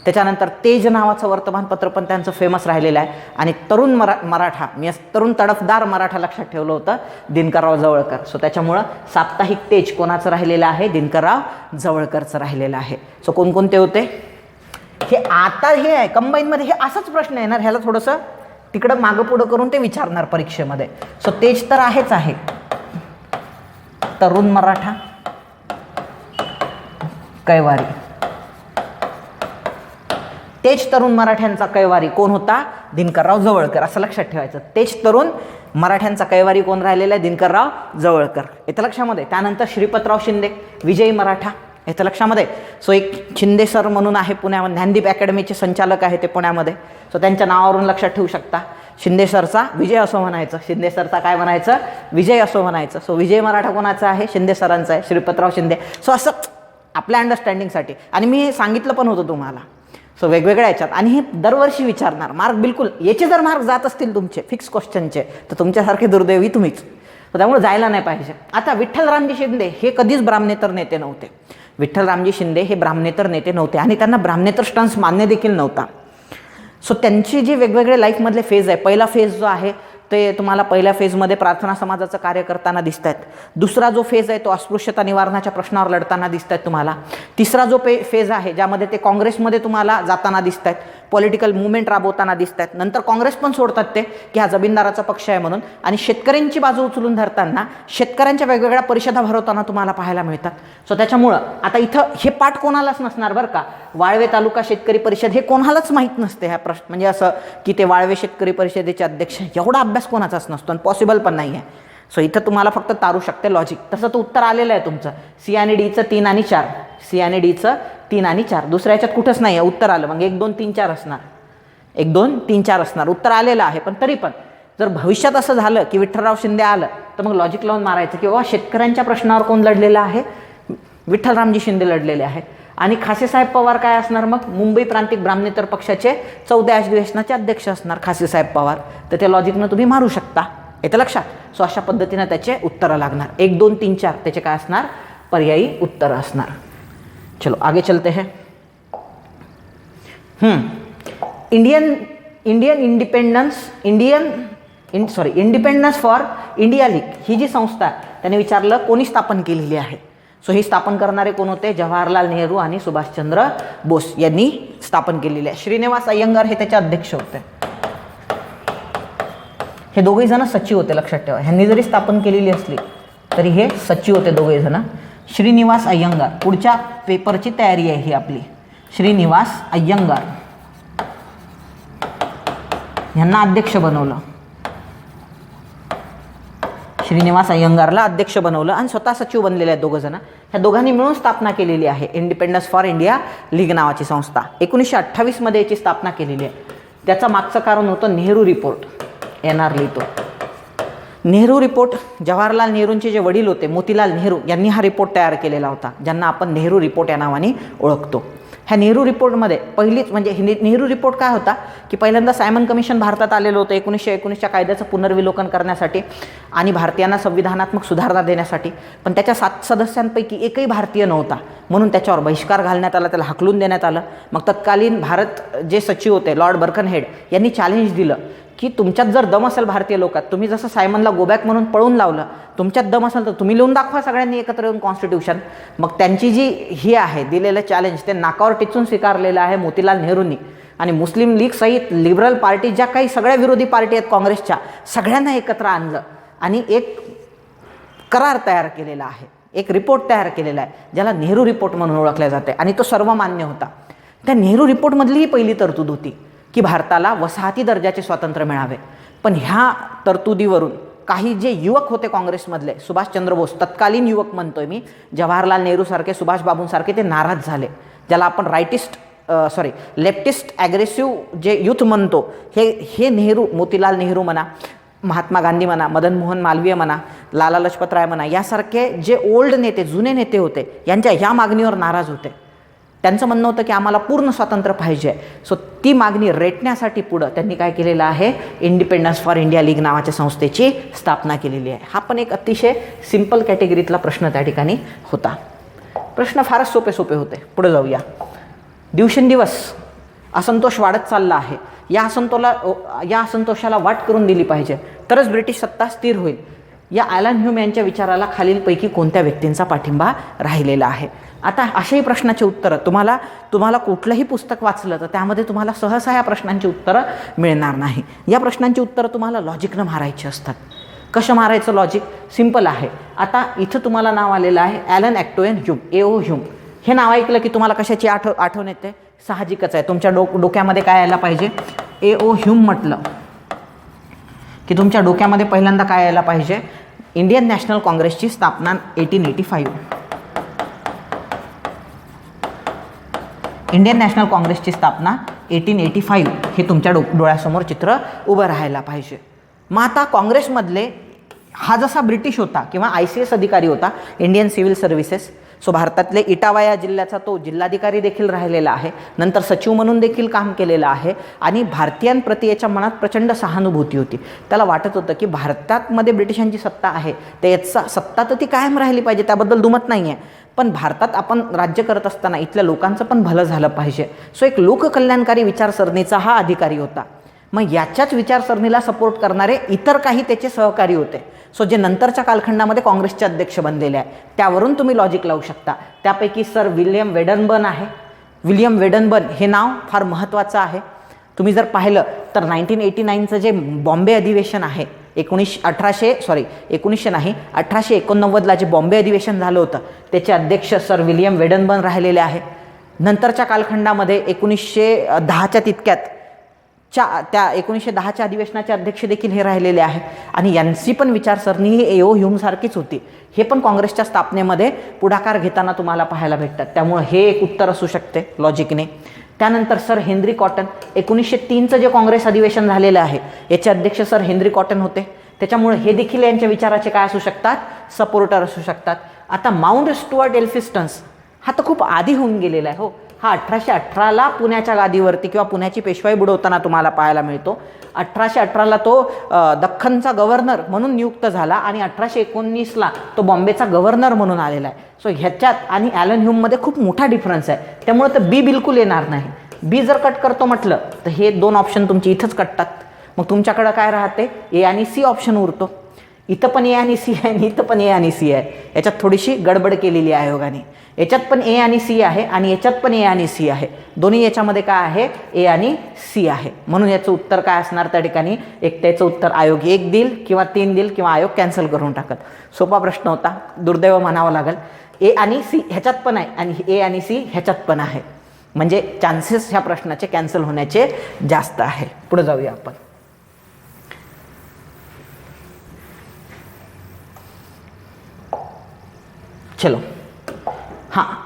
त्याच्यानंतर तेज नावाचं वर्तमानपत्र पण त्यांचं फेमस राहिलेलं आहे. आणि तरुण मराठा, मी तरुण तडफदार मराठा लक्षात ठेवलं होतं दिनकरराव जवळकर. सो त्याच्यामुळं साप्ताहिक तेज कोणाचं राहिलेलं आहे? दिनकरराव जवळकरचं राहिलेलं आहे. सो कोणकोणते होते हे? आता हे आहे कंबाईनमध्ये, हे असाच प्रश्न येणार, ह्याला थोडंसं तिकडं मागं पुढं करून ते विचारणार परीक्षेमध्ये. सो तेज तर आहेच आहे, तरुण मराठा, कैवारी. तेज तरुण मराठ्यांचा कैवारी कोण होता? दिनकरराव जवळकर. असं लक्षात ठेवायचं. तेज तरुण मराठ्यांचा कैवारी कोण राहिलेला आहे? दिनकरराव जवळकर. येतं लक्षामध्ये. त्यानंतर श्रीपतराव शिंदे, विजयी मराठा. येतं लक्षामध्ये. सो एक शिंदे सर म्हणून आहे पुण्यामध्ये, ज्ञानदीप अकॅडमीचे संचालक आहे ते पुण्यामध्ये. सो त्यांच्या नावावरून लक्षात ठेवू शकता. शिंदे सरचा विजय असं म्हणायचं. शिंदे सरचा काय म्हणायचं? विजय असं म्हणायचं. सो विजय मराठा कोणाचा आहे? शिंदे सरांचा आहे, श्रीपतराव शिंदे. सो असं आपल्या अंडरस्टँडिंगसाठी. आणि मी हे सांगितलं पण होतं तुम्हाला. सो वेगवेगळ्या याच्यात. आणि हे दरवर्षी विचारणार मार्क. बिलकुल याचे जर मार्क जात असतील तुमचे फिक्स क्वेश्चनचे, तर तुमच्यासारखे दुर्दैवी तुम्हीच. त्यामुळे जायला नाही पाहिजे. आता विठ्ठलरामजी शिंदे हे कधीच ब्राह्मणेतर नेते नव्हते. विठ्ठलरामजी शिंदे हे ब्राह्मणेतर नेते नव्हते आणि त्यांना ब्राह्मणेतर स्टन्स मान्य देखील नव्हता. सो त्यांची जी वेगवेगळे लाईफमधले फेज आहे, पहिला फेज जो आहे ते तुम्हाला पहिल्या फेजमध्ये प्रार्थना समाजाचं कार्य करताना दिसत आहेत. दुसरा जो फेज आहे तो अस्पृश्यता निवारणाच्या प्रश्नावर लढताना दिसत आहेत तुम्हाला. तिसरा जो फेज आहे ज्यामध्ये ते काँग्रेसमध्ये तुम्हाला जाताना दिसत आहेत, पॉलिटिकल मुवमेंट राबवताना दिसत आहेत. नंतर काँग्रेस पण सोडतात ते की हा जमीनदाराचा पक्ष आहे म्हणून, आणि शेतकऱ्यांची बाजू उचलून धरताना शेतकऱ्यांच्या वेगवेगळ्या परिषदा भरवताना तुम्हाला पाहायला मिळतात. सो त्याच्यामुळं आता इथं हे पाठ कोणालाच नसणार बरं का. वाळवे तालुका शेतकरी परिषद हे कोणालाच माहीत नसते. ह्या प्रश्न म्हणजे असं की ते वाळवे शेतकरी परिषदेचे अध्यक्ष, एवढा अभ्यास कोणाचाच नसतो आणि पॉसिबल पण नाही आहे. सो इथं तुम्हाला फक्त तारू शकते लॉजिक. तसं तर उत्तर आलेलं आहे तुमचं. सी आणि डीचं 3 आणि 4. सी आणि डीचं 3 आणि 4. दुसऱ्या याच्यात कुठंच नाही आहे उत्तर आलं. मग 1 2 3 4 असणार. 1 2 3 4 असणार. उत्तर आलेलं आहे. पण तरी पण जर भविष्यात असं झालं की विठ्ठलराव शिंदे आलं तर मग लॉजिक लावून मारायचं की बाबा शेतकऱ्यांच्या प्रश्नावर कोण लढलेलं आहे? विठ्ठलरामजी शिंदे लढलेले आहेत. आणि खासेसाहेब पवार काय असणार? मग मुंबई प्रांतिक ब्राह्मणेतर पक्षाचे 14 अधिवेशनाचे अध्यक्ष असणार खासेसाहेब पवार. तर त्या लॉजिकनं तुम्ही मारू शकता. येतं लक्षात. सो अशा पद्धतीनं त्याचे उत्तरं लागणार. 1 2 3 4 त्याचे काय असणार? पर्यायी उत्तरं असणार. चलो आगे चलते हैं. इंडिपेंडन्स फॉर इंडिया लीग ही जी संस्था त्याने विचारलं कोणी स्थापन केलेली आहे. सो ही स्थापन करणारे कोण होते? जवाहरलाल नेहरू आणि सुभाषचंद्र बोस यांनी स्थापन केलेली आहे. श्रीनिवास अय्यंगार हे त्याचे अध्यक्ष होते. हे दोघे जण सचिव होते, लक्षात ठेवा. ह्यांनी जरी स्थापन केलेली असली तरी हे सचिव होते दोघे जण. श्रीनिवास अय्यंगार. पुढच्या पेपरची तयारी आहे ही आपली. श्रीनिवास अय्यंगार यांना अध्यक्ष बनवलं. श्रीनिवास अय्यंगारला अध्यक्ष बनवलं आणि स्वतः सचिव बनलेले आहेत दोघं जण. ह्या दोघांनी मिळून स्थापना केलेली आहे इंडिपेंडन्स फॉर इंडिया लीग नावाची संस्था. 1928 मध्ये याची स्थापना केलेली आहे. त्याचं मागचं कारण होतं नेहरू रिपोर्ट. येणार लिहितो. नेहरू रिपोर्ट. जवाहरलाल नेहरूंचे जे वडील होते मोतीलाल नेहरू यांनी हा रिपोर्ट तयार केलेला होता, ज्यांना आपण नेहरू रिपोर्ट या नावाने ओळखतो. ह्या नेहरू रिपोर्टमध्ये पहिलीच म्हणजे नेहरू रिपोर्ट काय होता की पहिल्यांदा सायमन कमिशन भारतात आलेलं होतं 1919च्या कायद्याचं पुनर्विलोकन करण्यासाठी आणि भारतीयांना संविधानात्मक सुधारणा देण्यासाठी. पण त्याच्या 7 सदस्यांपैकी एकही भारतीय नव्हता, म्हणून त्याच्यावर बहिष्कार घालण्यात आला, त्याला हाकलून देण्यात आलं. मग तत्कालीन भारत जे सचिव होते लॉर्ड बर्कनहेड यांनी चॅलेंज दिलं की तुमच्यात जर दम असेल भारतीय लोकात, तुम्ही जसं सायमनला गोबॅक म्हणून पळून लावलं, तुमच्यात दम असेल तर तुम्ही लिहून दाखवा सगळ्यांनी एकत्र येऊन कॉन्स्टिट्यूशन. मग त्यांची जी ही आहे दिलेलं चॅलेंज ते नाकावर टिचून स्वीकारलेलं आहे मोतीलाल नेहरूंनी. आणि मुस्लिम लीग सहित लिबरल पार्टी ज्या काही सगळ्या विरोधी पार्टी आहेत काँग्रेसच्या, सगळ्यांना एकत्र आणलं आणि एक करार तयार केलेला आहे, एक रिपोर्ट तयार केलेला आहे ज्याला नेहरू रिपोर्ट म्हणून ओळखले जाते. आणि तो सर्वमान्य होता. त्या नेहरू रिपोर्टमधली ही पहिली तरतूद होती की भारताला वसाहती दर्जाचे स्वातंत्र्य मिळावे. पण ह्या तरतुदीवरून काही जे युवक होते काँग्रेसमधले, सुभाषचंद्र बोस तत्कालीन युवक म्हणतोय मी, जवाहरलाल नेहरूसारखे, सुभाषबाबूंसारखे, ते नाराज झाले. ज्याला आपण लेफ्टिस्ट ॲग्रेसिव्ह जे युथ म्हणतो, हे नेहरू, मोतीलाल नेहरू म्हणा, महात्मा गांधी म्हणा, मदन मोहन मालवीय म्हणा, लाला लजपतराय म्हणा, यासारखे जे ओल्ड नेते, जुने नेते होते, यांच्या ह्या मागणीवर नाराज होते. त्यांचं म्हणणं होतं की आम्हाला पूर्ण स्वातंत्र्य पाहिजे. सो ती मागणी रेटण्यासाठी पुढं त्यांनी काय केलेलं आहे? इंडिपेंडन्स फॉर इंडिया लीग नावाच्या संस्थेची स्थापना केलेली आहे. हा पण एक अतिशय सिंपल कॅटेगरीतला प्रश्न त्या ठिकाणी होता. प्रश्न फारच सोपे होते. पुढे जाऊया. दिवसेंदिवस असंतोष वाढत चालला आहे. या असंतोषाला वाट करून दिली पाहिजे तरच ब्रिटिश सत्ता स्थिर होईल. या ॲलन ह्यूम यांच्या विचाराला खालीलपैकी कोणत्या व्यक्तींचा पाठिंबा राहिलेला आहे? आता अशाही प्रश्नाचे उत्तरं तुम्हाला कुठलंही पुस्तक वाचलं तर त्यामध्ये तुम्हाला सहसा या प्रश्नांची उत्तरं मिळणार नाही. या प्रश्नांची उत्तरं तुम्हाला लॉजिकनं मारायची असतात. कसं मारायचं लॉजिक? सिंपल आहे. आता इथं तुम्हाला नाव आलेलं आहे ॲलन ॲक्टोएन ह्यूम, AO ह्यूम. हे नाव ऐकलं की तुम्हाला कशाची आठवण येते? साहजिकच आहे, तुमच्या डोक्यामध्ये काय यायला पाहिजे? A.O. ह्यूम म्हटलं की तुमच्या डोक्यामध्ये पहिल्यांदा काय यायला पाहिजे? इंडियन नॅशनल काँग्रेसची स्थापना 1885. इंडियन नॅशनल काँग्रेसची स्थापना 1885 हे तुमच्या डोळ्यासमोर चित्र उभं राहायला पाहिजे. मग आता काँग्रेसमधले हा जसा ब्रिटिश होता किंवा ICS अधिकारी होता, इंडियन सिव्हिल सर्व्हिसेस, सो भारतातले इटावा या जिल्ह्याचा तो जिल्हाधिकारी देखील राहिलेला आहे, नंतर सचिव म्हणून देखील काम केलेलं आहे आणि भारतीयांप्रती याच्या मनात प्रचंड सहानुभूती होती. त्याला वाटत होतं की भारतामध्ये ब्रिटिशांची सत्ता आहे, त्याचा सत्ता तर ती कायम राहिली पाहिजे, त्याबद्दल दुमत नाही आहे, पण भारतात आपण राज्य करत असताना इथल्या लोकांचं पण भलं झालं पाहिजे. सो एक लोककल्याणकारी विचारसरणीचा हा अधिकारी होता. मग याच्याच विचारसरणीला सपोर्ट करणारे इतर काही त्याचे सहकारी होते, सो जे नंतरच्या कालखंडामध्ये काँग्रेसचे अध्यक्ष बनलेले आहे. त्यावरून तुम्ही लॉजिक लावू शकता. त्यापैकी सर विल्यम वेडनबर्न आहे. विल्यम वेडनबर्न हे नाव फार महत्त्वाचं आहे. तुम्ही जर पाहिलं तर 1989चं जे बॉम्बे अधिवेशन आहे, 1889ला जे बॉम्बे अधिवेशन झालं होतं त्याचे अध्यक्ष सर विल्यम वेडनबर्न राहिलेले आहे. नंतरच्या कालखंडामध्ये 1910च्या तितक्यात त्या 1910च्या अधिवेशनाचे अध्यक्ष देखील हे राहिलेले आहे आणि यांची पण विचारसरणी ही A.O. ह्यूमसारखीच होती. हे पण काँग्रेसच्या स्थापनेमध्ये पुढाकार घेताना तुम्हाला पाहायला भेटतात. त्यामुळे हे एक उत्तर असू शकते लॉजिकने. त्यानंतर सर हेनरी कॉटन, 1903चं जे काँग्रेस अधिवेशन झालेलं आहे याचे अध्यक्ष सर हेनरी कॉटन होते. त्याच्यामुळे हे देखील यांच्या विचाराचे काय असू शकतात? सपोर्टर असू शकतात. आता माउंट स्टुअर्ट एल्फिन्स्टन हा तर खूप आधी होऊन गेलेला आहे. हो, हा 1818ला पुण्याच्या गादीवरती किंवा पुण्याची पेशवाई बुडवताना तुम्हाला पाहायला मिळतो. 1818ला तो दख्खनचा गव्हर्नर म्हणून नियुक्त झाला आणि 1819ला तो बॉम्बेचा गव्हर्नर म्हणून आलेला आहे. सो ह्याच्यात आणि ॲलन ह्यूममध्ये खूप मोठा डिफरन्स आहे. त्यामुळे तर बी बिलकुल येणार नाही. बी जर कट करतो म्हटलं तर हे दोन ऑप्शन तुमची इथंच कटतात. मग तुमच्याकडं काय राहते? A आणि C ऑप्शन उरतो. इथं पण A आणि C आहे आणि इथं पण A आणि C आहे. याच्यात थोडीशी गडबड केलेली आहे आयोगाने. याच्यात पण A आणि C आहे आणि याच्यात पण A आणि C आहे. दोन्ही याच्यामध्ये काय आहे? A आणि C आहे. म्हणून याचं उत्तर काय असणार त्या ठिकाणी? एक त्याचं उत्तर आयोग 1 देईल किंवा 3 देईल किंवा आयोग कॅन्सल करून टाकत. सोपा प्रश्न होता, दुर्दैव म्हणावं लागेल. A आणि C ह्याच्यात पण आहे आणि A आणि C ह्याच्यात पण आहे, म्हणजे चान्सेस ह्या प्रश्नाचे कॅन्सल होण्याचे जास्त आहे. पुढे जाऊया आपण. चलो,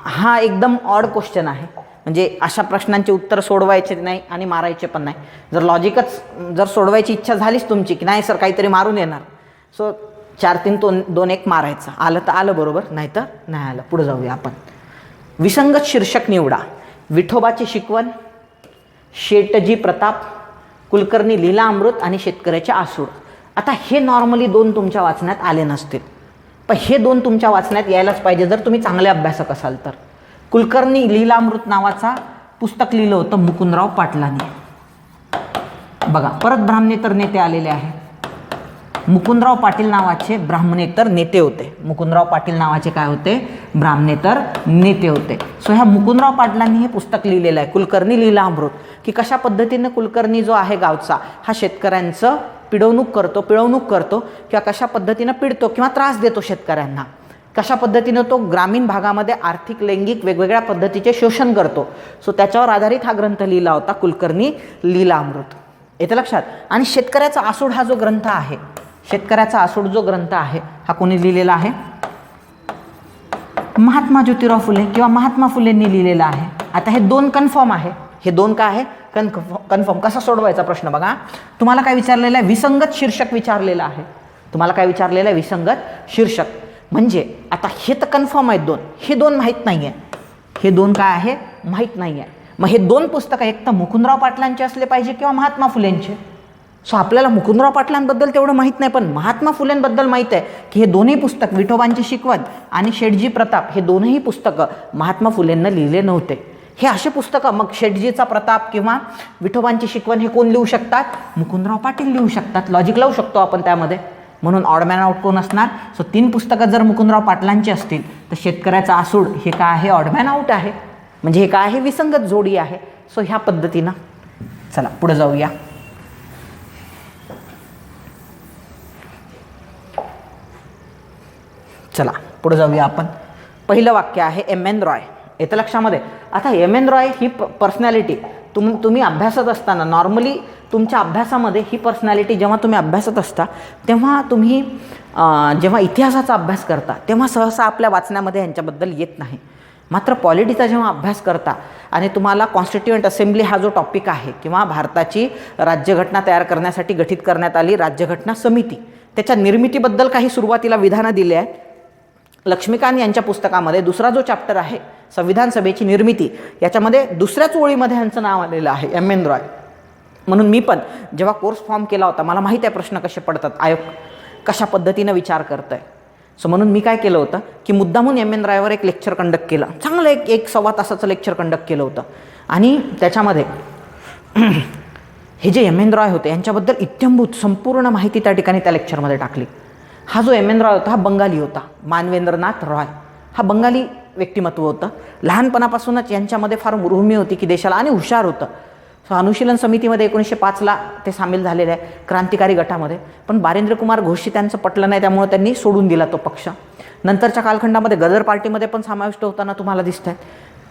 हा एकदम ऑड क्वेश्चन आहे. म्हणजे अशा प्रश्नांचे उत्तर सोडवायचे नाही आणि मारायचे पण नाही. जर लॉजिकच जर सोडवायची इच्छा झालीच तुमची की नाही सर काहीतरी मारून येणार, सो 4-3-2-1 मारायचं. आलं तर आलं बरोबर, नाही तर नाही आलं. पुढे जाऊया आपण. विसंगत शीर्षक निवडा. विठोबाची शिकवण, शेटजी प्रताप, कुलकर्णी लीलाअमृत आणि शेतकऱ्याचे आसूड. आता हे नॉर्मली 2 तुमच्या वाचण्यात आले नसतील, पण हे 2 तुमच्या वाचण्यात यायलाच पाहिजे जर तुम्ही चांगले अभ्यासक असाल तर. कुलकर्णी लीलाअमृत नावाचा पुस्तक लिहिलं होतं मुकुंदराव पाटलांनी. बघा, परत ब्राह्मणेतर नेते आलेले आहेत. मुकुंदराव पाटील नावाचे ब्राह्मणेतर नेते होते. मुकुंदराव पाटील नावाचे काय होते? ब्राह्मणेतर नेते होते. सो ह्या मुकुंदराव पाटलांनी हे पुस्तक लिहिलेलं आहे कुलकर्णी लीलाअमृत, की कशा पद्धतीने कुलकर्णी जो आहे गावचा हा शेतकऱ्यांचं पिळवणूक करतो किंवा कशा पद्धतीनं पिडतो किंवा त्रास देतो शेतकऱ्यांना, कशा पद्धतीनं तो ग्रामीण भागामध्ये आर्थिक लैंगिक वेगवेगळ्या पद्धतीचे शोषण करतो. सो त्याच्यावर आधारित हा ग्रंथ लिहिला होता कुलकर्णी लीलाअमृत. येतं लक्षात. आणि शेतकऱ्याचा आसूड हा जो ग्रंथ आहे, शेतकऱ्याचा आसूड जो ग्रंथ आहे हा कोणी लिहिलेला आहे? महात्मा ज्योतिराव फुले किंवा महात्मा फुलेंनी लिहिलेला आहे. आता हे 2 कन्फर्म आहे. हे 2 काय आहे? कन्फर्म. कसा सोडवायचा प्रश्न बघा. तुम्हाला काय विचारलेलं आहे? विसंगत शीर्षक विचारलेलं आहे. तुम्हाला काय विचारलेलं आहे? विसंगत शीर्षक. म्हणजे आता हे तर कन्फर्म आहेत 2, हे 2 माहीत नाही आहे. हे 2 काय आहे? माहीत नाही आहे. मग हे 2 पुस्तकं एक तर मुकुंदराव पाटलांचे असले पाहिजे किंवा महात्मा फुलेंचे. सो आपल्याला मुकुंदराव पाटलांबद्दल तेवढं माहीत नाही, पण महात्मा फुलेंबद्दल माहीत आहे की हे दोन्ही पुस्तक, विठोबांची शिकवण आणि शेटजी प्रताप, हे दोनही पुस्तकं महात्मा फुलेंना लिहिले नव्हते. हे असे पुस्तकं, मग शेटजीचा प्रताप किंवा विठोबांची शिकवण हे कोण लिहू शकतात? मुकुंदराव पाटील लिहू शकतात. लॉजिक लावू शकतो आपण त्यामध्ये. म्हणून ऑडमॅन आउट कोण असणार? सो 3 पुस्तकं जर मुकुंदराव पाटलांची असतील तर शेतकऱ्याचा आसूड हे काय आहे? ऑडमॅन आउट आहे. म्हणजे हे काय आहे? विसंगत जोडी आहे. सो ह्या पद्धतीनं चला पुढे जाऊया. चला पुढे जाऊया आपण. पहिलं वाक्य आहे M.N. रॉय. येतं लक्षामध्ये. आता एम एन रॉय ही पर्सनॅलिटी तुम्ही अभ्यासत असताना नॉर्मली तुमच्या अभ्यासामध्ये ही पर्सनॅलिटी जेव्हा तुम्ही अभ्यासत असता तेव्हा तुम्ही जेव्हा इतिहासाचा अभ्यास करता तेव्हा सहसा आपल्या वाचण्यामध्ये यांच्याबद्दल येत नाही. मात्र पॉलिटीचा जेव्हा अभ्यास करता आणि तुम्हाला कॉन्स्टिट्युएंट असेंब्ली हा जो टॉपिक आहे किंवा भारताची राज्यघटना तयार करण्यासाठी गठीत करण्यात आली राज्यघटना समिती, त्याच्या निर्मितीबद्दल काही सुरुवातीला विधानं दिली आहेत. लक्ष्मीकांत यांच्या पुस्तकामध्ये दुसरा जो चॅप्टर आहे संविधान सभेची निर्मिती, याच्यामध्ये दुसऱ्याच ओळीमध्ये यांचं नाव आलेलं आहे एम एन रॉय. म्हणून मी पण जेव्हा कोर्स फॉर्म केला होता मला माहीत आहे प्रश्न कसे पडतात, आयोग कशा पद्धतीनं विचार करत आहे. सो म्हणून मी काय केलं होतं की मुद्दामून एम एन रॉयवर एक लेक्चर कंडक्ट केलं, चांगलं एक सव्वा तासाचं लेक्चर कंडक्ट केलं होतं. आणि त्याच्यामध्ये हे जे एम एन रॉय होते यांच्याबद्दल इत्थंभूत संपूर्ण माहिती त्या ठिकाणी त्या लेक्चरमध्ये टाकली. हा जो एम एन रॉय होता हा बंगाली होता, मानवेंद्रनाथ रॉय हा बंगाली व्यक्तिमत्व होतं. लहानपणापासूनच यांच्यामध्ये फार मुरुहमी होती की देशाला, आणि हुशार होतं. अनुशीलन समितीमध्ये 1905ला ते सामील झालेले आहे क्रांतिकारी गटामध्ये. पण बारेंद्र कुमार घोषी त्यांचं पटलं नाही, त्यामुळे त्यांनी सोडून दिला तो पक्ष. नंतरच्या कालखंडामध्ये गदर पार्टीमध्ये पण समाविष्ट होताना तुम्हाला दिसत आहेत.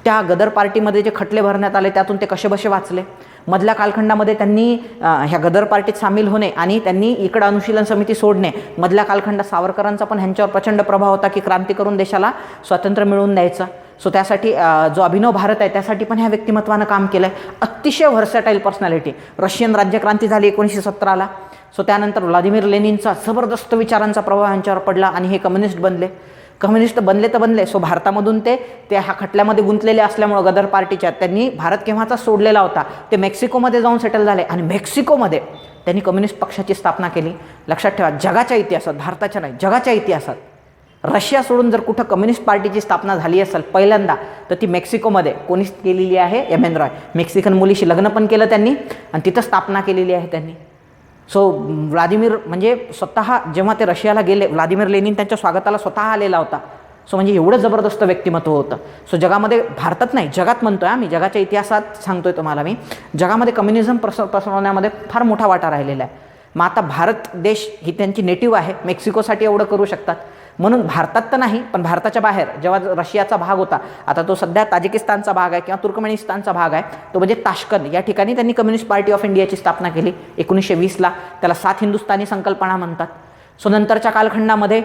त्या गदर पार्टीमध्ये जे खटले भरण्यात आले त्यातून ते कसेबसे वाचले. मधल्या कालखंडामध्ये त्यांनी ह्या गदर पार्टीत सामील होणे आणि त्यांनी इकडं अनुशीलन समिती सोडणे. मधल्या कालखंडात सावरकरांचा पण ह्यांच्यावर प्रचंड प्रभाव होता की क्रांती करून देशाला स्वातंत्र्य मिळवून द्यायचं. सो त्यासाठी जो अभिनव भारत आहे त्यासाठी पण ह्या व्यक्तिमत्वानं काम केलं आहे. अतिशय व्हर्सटाईल पर्सनॅलिटी. रशियन राज्यक्रांती झाली 1917ला. सो त्यानंतर व्लादिमीर लेनिनचा जबरदस्त विचारांचा प्रभाव ह्यांच्यावर पडला आणि हे कम्युनिस्ट बनले. कम्युनिस्ट बनले तर बनले. सो भारतामधून ते ह्या खटल्यामध्ये गुंतलेले असल्यामुळं गदर पार्टीच्या त्यांनी भारत केव्हाचा सोडलेला होता, ते मेक्सिकोमध्ये जाऊन सेटल झाले आणि मेक्सिकोमध्ये त्यांनी कम्युनिस्ट पक्षाची स्थापना केली. लक्षात ठेवा, जगाच्या इतिहासात, भारताच्या नाही जगाच्या इतिहासात रशिया सोडून जर कुठं कम्युनिस्ट पार्टीची स्थापना झाली असेल पहिल्यांदा तर ती मेक्सिकोमध्ये कोणीच केलेली आहे, एम एन रॉय. मेक्सिकन मुलीशी लग्न पण केलं त्यांनी आणि तिथं स्थापना केलेली आहे त्यांनी. सो व्लादिमीर म्हणजे स्वतः जेव्हा ते रशियाला गेले, व्लादिमीर लेनिन त्यांच्या स्वागताला स्वतः आलेला होता. सो म्हणजे एवढं जबरदस्त व्यक्तिमत्व होतं. सो जगामध्ये, भारतात नाही जगात म्हणतोय आम्ही, जगाच्या इतिहासात सांगतोय तुम्हाला मी, जगामध्ये कम्युनिझम पसरवण्यामध्ये फार मोठा वाटा राहिलेला आहे. मग आता भारत देश ही त्यांची नेटिव्ह आहे, मेक्सिकोसाठी एवढं करू शकतात. म्हणून भारतात तर नाही पण भारताच्या बाहेर जेव्हा रशियाचा भाग होता, आता तो सध्या ताजिकिस्तानचा भाग आहे किंवा तुर्कमेनिस्तानचा भाग आहे, तो म्हणजे ताश्कंद या ठिकाणी त्यांनी कम्युनिस्ट पार्टी ऑफ इंडियाची स्थापना केली 1920ला. त्याला 7 हिंदुस्थानी संकल्पना म्हणतात. सो नंतरच्या कालखंडामध्ये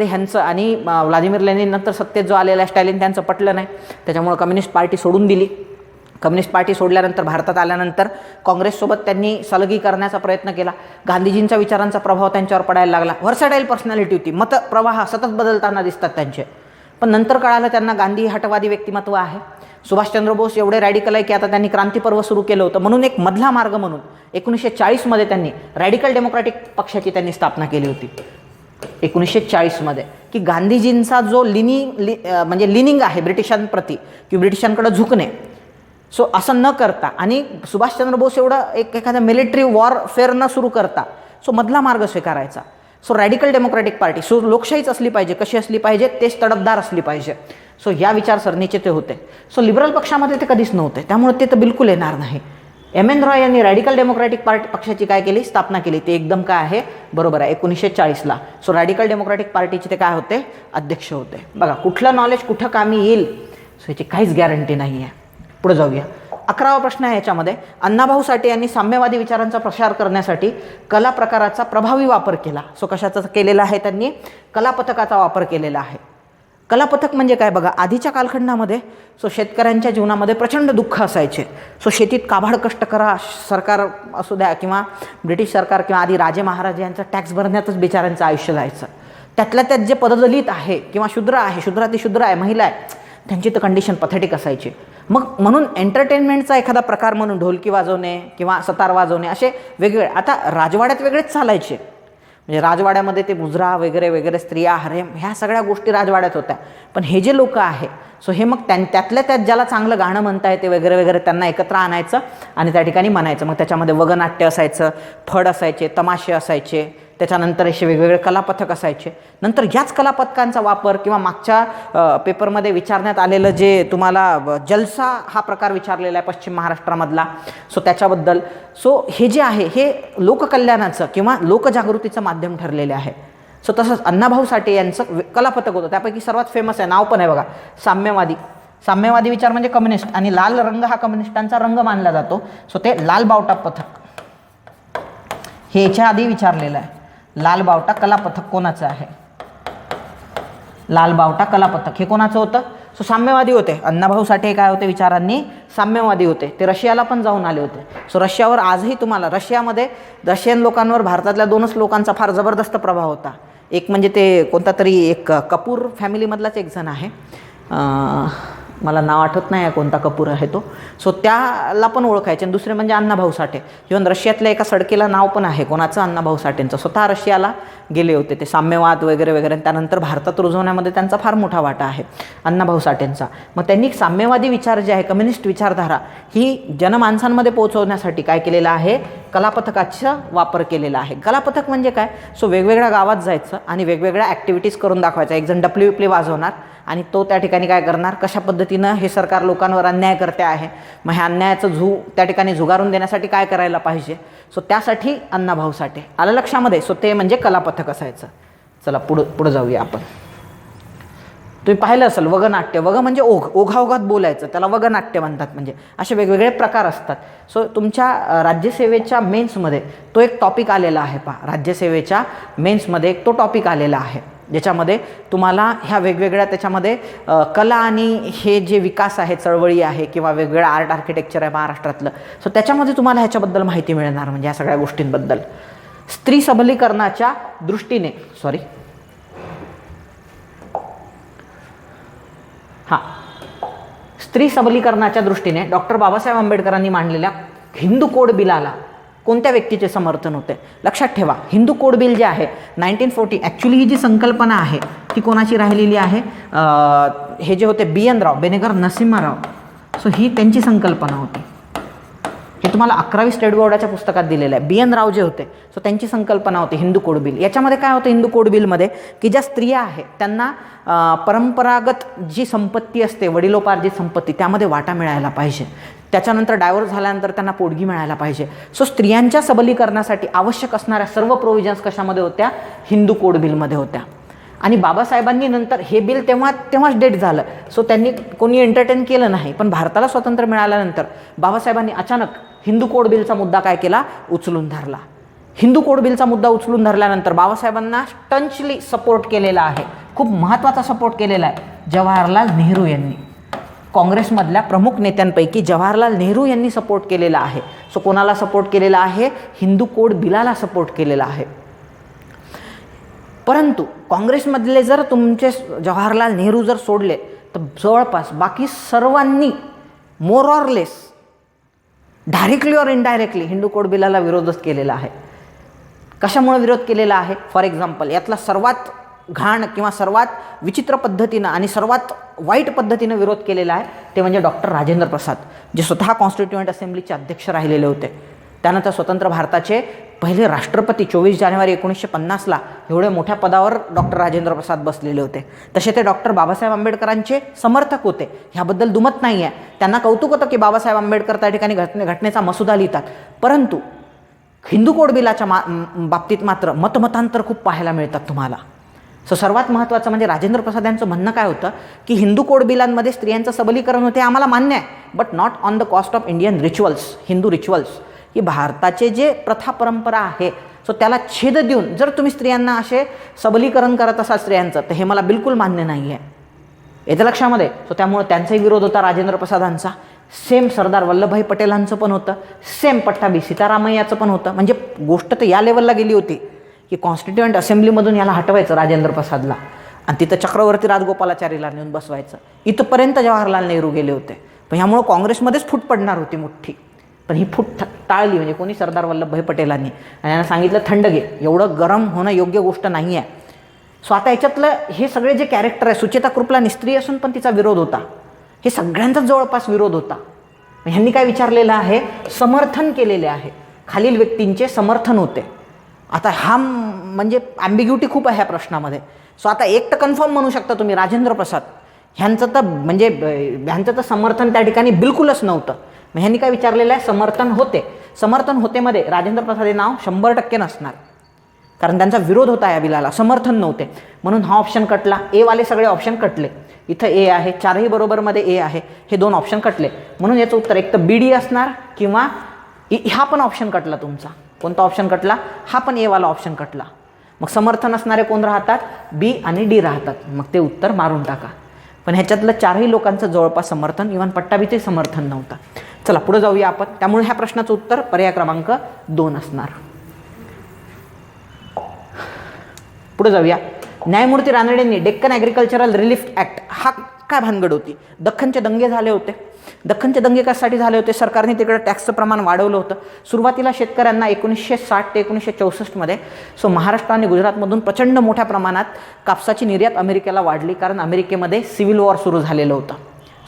ह्यांचं आणि व्लादिमीर लेनिन नंतर सत्तेत जो आलेला आहे स्टॅलिन, त्यांचं पटलं नाही, त्याच्यामुळे कम्युनिस्ट पार्टी सोडून दिली. कम्युनिस्ट पार्टी सोडल्यानंतर भारतात आल्यानंतर काँग्रेससोबत त्यांनी सलगी करण्याचा प्रयत्न केला. गांधीजींच्या विचारांचा प्रभाव त्यांच्यावर पडायला लागला. व्हर्सटाईल पर्सनॅलिटी होती, मत प्रवाह सतत बदलताना दिसतात त्यांचे. पण नंतर कळालं त्यांना गांधी हटवादी व्यक्तिमत्व आहे. सुभाषचंद्र बोस एवढे रॅडिकल आहे की आता त्यांनी क्रांती पर्व सुरू केलं होतं. म्हणून एक मधला मार्ग म्हणून 1940मध्ये त्यांनी रॅडिकल डेमोक्रॅटिक पक्षाची त्यांनी स्थापना केली होती 1940मध्ये, की गांधीजींचा जो लिनिंग आहे ब्रिटिशांप्रती किंवा ब्रिटिशांकडे झुकणे, सो असं न करता आणि सुभाषचंद्र बोस एवढं एखादा मिलिटरी वॉरफेअर न सुरू करता सो मधला मार्ग स्वीकारायचा. So radical democratic party, so लोकशाहीच असली पाहिजे. कशी असली पाहिजे? तेच तडफदार असली पाहिजे. सो या विचारसरणीचे ते होते. सो लिबरल पक्षामध्ये ते कधीच नव्हते, त्यामुळे ते तर बिलकुल येणार नाही. एम एन रॉय यांनी रॅडिकल डेमोक्रॅटिक पक्षाची काय केली? स्थापना केली. ते एकदम काय आहे? बरोबर आहे, 1940ला. सो रॅडिकल डेमोक्रॅटिक पार्टीचे ते काय होते? अध्यक्ष होते. बघा, कुठलं नॉलेज कुठं कामी येईल सो याची काहीच गॅरंटी नाही आहे. पुढे जाऊया. 11वा प्रश्न आहे याच्यामध्ये, अण्णाभाऊ साठे यांनी साम्यवादी विचारांचा प्रसार करण्यासाठी कला प्रकाराचा प्रभावी वापर केला. सो कशाचा केलेला आहे? त्यांनी कलापथकाचा वापर केलेला आहे. कलापथक म्हणजे काय? बघा, आधीच्या कालखंडामध्ये सो शेतकऱ्यांच्या जीवनामध्ये प्रचंड दुःख असायचे. सो शेतीत काबाड कष्ट करा, सरकार असू द्या किंवा ब्रिटिश सरकार किंवा आधी राजे महाराजे यांचा टॅक्स भरण्यातच बिचाऱ्यांचं आयुष्य जायचं. त्यातल्या त्यात जे पददलित आहे किंवा शूद्र आहे, शूद्रातिशूद्र आहे, महिला आहे, त्यांची तर कंडिशन पथेटिक असायची. मग म्हणून एंटरटेनमेंटचा एखादा प्रकार म्हणून ढोलकी वाजवणे किंवा सतार वाजवणे असे वेगवेगळे, आता राजवाड्यात वेगळेच चालायचे. म्हणजे राजवाड्यामध्ये ते मुजरा वगैरे वगैरे, स्त्रिया, हरेम, ह्या सगळ्या गोष्टी राजवाड्यात होत्या. पण हे जे लोक आहे सो हे मग त्यातल्या त्यात ज्याला चांगलं गाणं म्हणता येते वगैरे वगैरे त्यांना एकत्र आणायचं आणि त्या ठिकाणी म्हणायचं. मग त्याच्यामध्ये वगनाट्य असायचं, फड असायचे, तमाशे असायचे, त्याच्यानंतर असे वेगवेगळे कलापथक असायचे. नंतर याच कलापथकांचा वापर किंवा मागच्या पेपरमध्ये विचारण्यात आलेलं जे तुम्हाला जलसा हा प्रकार विचारलेला आहे पश्चिम महाराष्ट्रामधला, सो त्याच्याबद्दल. सो हे जे आहे हे लोककल्याणाचं किंवा लोकजागृतीचं माध्यम ठरलेले आहे. सो तसंच अण्णाभाऊ साठे यांचं कलापथक होतं, त्यापैकी सर्वात फेमस आहे, नाव पण आहे बघा, साम्यवादी. साम्यवादी विचार म्हणजे कम्युनिस्ट, आणि लाल रंग हा कम्युनिस्टांचा रंग मानला जातो. सो ते लाल बावटा पथक हे याच्या आधी विचारलेलं आहे. लाल बावटा कला पथक कोणाचं आहे? लाल बावटा कला पथक हे कोणाचं होतं? सो साम्यवादी होते. अण्णाभाऊ साठे काय होते विचारांनी? साम्यवादी होते. ते रशियाला पण जाऊन आले होते. सो रशियावर आजही तुम्हाला रशियामध्ये रशियन लोकांवर भारतातल्या 2च लोकांचा फार जबरदस्त प्रभाव होता. एक म्हणजे ते कोणता तरी एक कपूर फॅमिलीमधलाच एक जण आहे, मला नाव आठवत नाही आहे कोणता कपूर आहे तो. सो त्याला पण ओळखायचे. आणि दुसरे म्हणजे अण्णाभाऊ साठे. इव्हन रशियातल्या एका सडकेला नाव पण आहे कोणाचं? अण्णाभाऊ साठेंचं. स्वतः रशियाला गेले होते ते साम्यवाद वगैरे वगैरे. त्यानंतर भारतात रुजवण्यामध्ये त्यांचा फार मोठा वाटा आहे अण्णाभाऊ साठेंचा. मग त्यांनी साम्यवादी विचार जे आहे, कम्युनिस्ट विचारधारा, ही जनमानसांमध्ये पोहोचवण्यासाठी काय केलेलं आहे? कलापथकाचा वापर केलेला आहे. कलापथक म्हणजे काय? सो वेगवेगळ्या गावात जायचं आणि वेगवेगळ्या ॲक्टिव्हिटीज करून दाखवायचा. एक जण डपली विपली वाजवणार आणि तो त्या ठिकाणी काय करणार, कशा पद्धतीनं हे सरकार लोकांवर अन्याय करते आहे, मग ह्या अन्यायाचं त्या ठिकाणी झुगारून देण्यासाठी काय करायला पाहिजे. सो त्यासाठी अण्णाभाऊ साठे. आलं लक्षामध्ये? सो ते म्हणजे कलापथक असायचं. चला पुढं जाऊया आपण. तुम्ही पाहिलं असेल वगनाट्य. वग म्हणजे ओघाओघात बोलायचं, त्याला वगनाट्य म्हणतात. म्हणजे असे वेगवेगळे प्रकार असतात. सो तुमच्या राज्यसेवेच्या मेन्समध्ये तो एक टॉपिक आलेला आहे पहा. राज्यसेवेच्या मेन्समध्ये तो टॉपिक आलेला आहे, ज्याच्यामध्ये तुम्हाला ह्या वेगवेगळ्या त्याच्यामध्ये कला आणि हे जे विकास आहे, चळवळी आहे किंवा वेगवेगळं आर्ट आर्किटेक्चर आहे महाराष्ट्रातलं, सो त्याच्यामध्ये तुम्हाला ह्याच्याबद्दल माहिती मिळणार. म्हणजे ह्या सगळ्या गोष्टींबद्दल. स्त्री सबलीकरणाच्या दृष्टीने स्त्री सबलीकरणाच्या दृष्टीने डॉक्टर बाबासाहेब आंबेडकरांनी मांडलेल्या हिंदू कोड बिलाला कोणत्या व्यक्तीचे समर्थन होते? लक्षात ठेवा, हिंदू कोड बिल जे आहे 1940, ॲक्च्युली ही जी संकल्पना आहे ती कोणाची राहिलेली आहे? हे जे होते BN राव, बेनेगर नरसिम्हाराव. सो ही त्यांची संकल्पना होती. हे तुम्हाला 11वी स्टेट बोर्डाच्या पुस्तकात दिलेलं आहे. BN राव जे होते, सो त्यांची संकल्पना होती हिंदू कोड बिल. याच्यामध्ये काय होतं हिंदू कोड बिलमध्ये? की ज्या स्त्रिया आहेत त्यांना परंपरागत जी संपत्ती असते, वडिलोपार्जित संपत्ती, त्यामध्ये वाटा मिळायला पाहिजे. त्याच्यानंतर डायव्होर्स झाल्यानंतर त्यांना पोटगी मिळायला पाहिजे. सो स्त्रियांच्या सबलीकरणासाठी आवश्यक असणाऱ्या सर्व प्रोव्हिजन्स कशामध्ये होत्या? हिंदू कोड बिलमध्ये होत्या. आणि बाबासाहेबांनी नंतर हे बिल तेव्हाच डेट झालं. सो त्यांनी कोणी एंटरटेन केलं नाही. पण भारताला स्वातंत्र्य मिळाल्यानंतर बाबासाहेबांनी अचानक हिंदू कोड बिलचा मुद्दा काय केला? उचलून धरला. हिंदू कोड बिलचा मुद्दा उचलून धरल्यानंतर बाबासाहेबांना स्टंचली सपोर्ट केलेला आहे, खूप महत्त्वाचा सपोर्ट केलेला आहे जवाहरलाल नेहरू यांनी. काँग्रेसमधल्या प्रमुख नेत्यांपैकी जवाहरलाल नेहरू यांनी सपोर्ट केलेला आहे. सो कोणाला सपोर्ट केलेला आहे? हिंदू कोड बिलाला सपोर्ट केलेला आहे. परंतु काँग्रेसमधले जर तुमचे जवाहरलाल नेहरू जर सोडले तर जवळपास बाकी सर्वांनी more or less directly or indirectly Hindu code बिलाला विरोधच केलेला आहे. कशामुळे विरोध केलेला आहे? फॉर एक्झाम्पल, यातला सर्वात घाण किंवा सर्वात विचित्र पद्धतीनं आणि सर्वात वाईट पद्धतीनं विरोध केलेला आहे ते म्हणजे डॉक्टर राजेंद्र प्रसाद, जे स्वतः कॉन्स्टिट्युएंट असेंब्लीचे अध्यक्ष राहिलेले होते. त्यानंतर स्वतंत्र भारताचे पहिले राष्ट्रपती 24 जानेवारी 1950ला एवढ्या मोठ्या पदावर डॉक्टर राजेंद्र प्रसाद बसलेले होते. तसे ते डॉक्टर बाबासाहेब आंबेडकरांचे समर्थक होते, ह्याबद्दल दुमत नाही आहे. त्यांना कौतुक होतं की बाबासाहेब आंबेडकर त्या ठिकाणी घटनेचा मसुदा लिहितात. परंतु हिंदू कोड बिलाच्या बाबतीत मात्र मतमतांतर खूप पाहायला मिळतात तुम्हाला. सो सर्वात महत्त्वाचं म्हणजे राजेंद्र प्रसाद यांचं म्हणणं काय होतं की हिंदू कोड बिलांमध्ये स्त्रियांचं सबलीकरण होते आम्हाला मान्य आहे, but not on the cost of Indian rituals, Hindu rituals. की भारताचे जे प्रथा परंपरा आहे सो त्याला छेद देऊन जर तुम्ही स्त्रियांना असे सबलीकरण करत असाल स्त्रियांचं, तर हे मला बिलकुल मान्य नाही आहे. येतं लक्षामध्ये? सो त्यामुळे त्यांचाही विरोध होता राजेंद्र प्रसादांचा. सेम सरदार वल्लभभाई पटेलांचं पण होतं, सेम पट्टाभी सीतारामय्याचं पण होतं. म्हणजे गोष्ट तर या लेवलला गेली होती की कॉन्स्टिट्युएंट असेंब्लीमधून याला हटवायचं राजेंद्र प्रसादला आणि तिथं चक्रवर्ती राजगोपालाचारीला नेऊन बसवायचं. इथंपर्यंत जवाहरलाल नेहरू गेले होते. पण ह्यामुळं काँग्रेसमध्येच फूट पडणार होती मोठी. पण ही फूट टाळली म्हणजे कोणी? सरदार वल्लभभाई पटेलांनी. आणि यांना सांगितलं थंड घे, एवढं गरम होणं योग्य गोष्ट नाही आहे. सो आता याच्यातलं हे सगळे जे कॅरेक्टर आहे, सुचेता कृपला स्त्री असून पण तिचा विरोध होता, हे सगळ्यांचाच जवळपास विरोध होता. ह्यांनी काय विचारलेलं आहे? समर्थन केलेले आहे, खालील व्यक्तींचे समर्थन होते. आता हा म्हणजे ॲम्बिग्युटी खूप आहे ह्या प्रश्नामध्ये. सो आता एक तर कन्फर्म म्हणू शकता तुम्ही राजेंद्र प्रसाद ह्यांचं तर म्हणजे ह्यांचं तर समर्थन त्या ठिकाणी बिलकुलच नव्हतं. मग ह्यांनी काय विचारलेलं आहे? समर्थन होते. समर्थन होतेमध्ये राजेंद्र प्रसाद हे नाव 100% नसणार. कारण त्यांचा विरोध होता या बिलाला, समर्थन नव्हते, म्हणून हा ऑप्शन कटला. ए वाले सगळे ऑप्शन कटले. इथं ए आहे, चारही बरोबरमध्ये ए आहे, हे 2 ऑप्शन कटले. म्हणून याचं उत्तर एक तर BD असणार किंवा हा पण ऑप्शन कटला तुमचा. कोणता ऑप्शन कटला? हा पण ए वाला ऑप्शन कटला. मग समर्थन असणारे कोण राहतात? बी आणि डी राहतात. मग ते उत्तर मारून टाका. पण ह्याच्यातलं 4ही लोकांचं जवळपास समर्थन, इव्हन पट्टाभीचे समर्थन नव्हतं. चला पुढे जाऊया आपण. त्यामुळे ह्या प्रश्नाचं उत्तर पर्याय क्रमांक 2 असणार. पुढे जाऊया. न्यायमूर्ती रानडेंनी डेक्कन ॲग्रिकल्चरल रिलीफ ॲक्ट हा काय भानगड होती? दख्खनचे दंगे झाले होते. दख्खनचे दंगे कशासाठी झाले होते? सरकारने तिकडे टॅक्सचं प्रमाण वाढवलं होतं. सुरुवातीला शेतकऱ्यांना 1960 ते 1964 सो महाराष्ट्र आणि गुजरातमधून प्रचंड मोठ्या प्रमाणात कापसाची निर्यात अमेरिकेला वाढली, कारण अमेरिकेमध्ये सिव्हिल वॉर सुरू झालेलं होतं.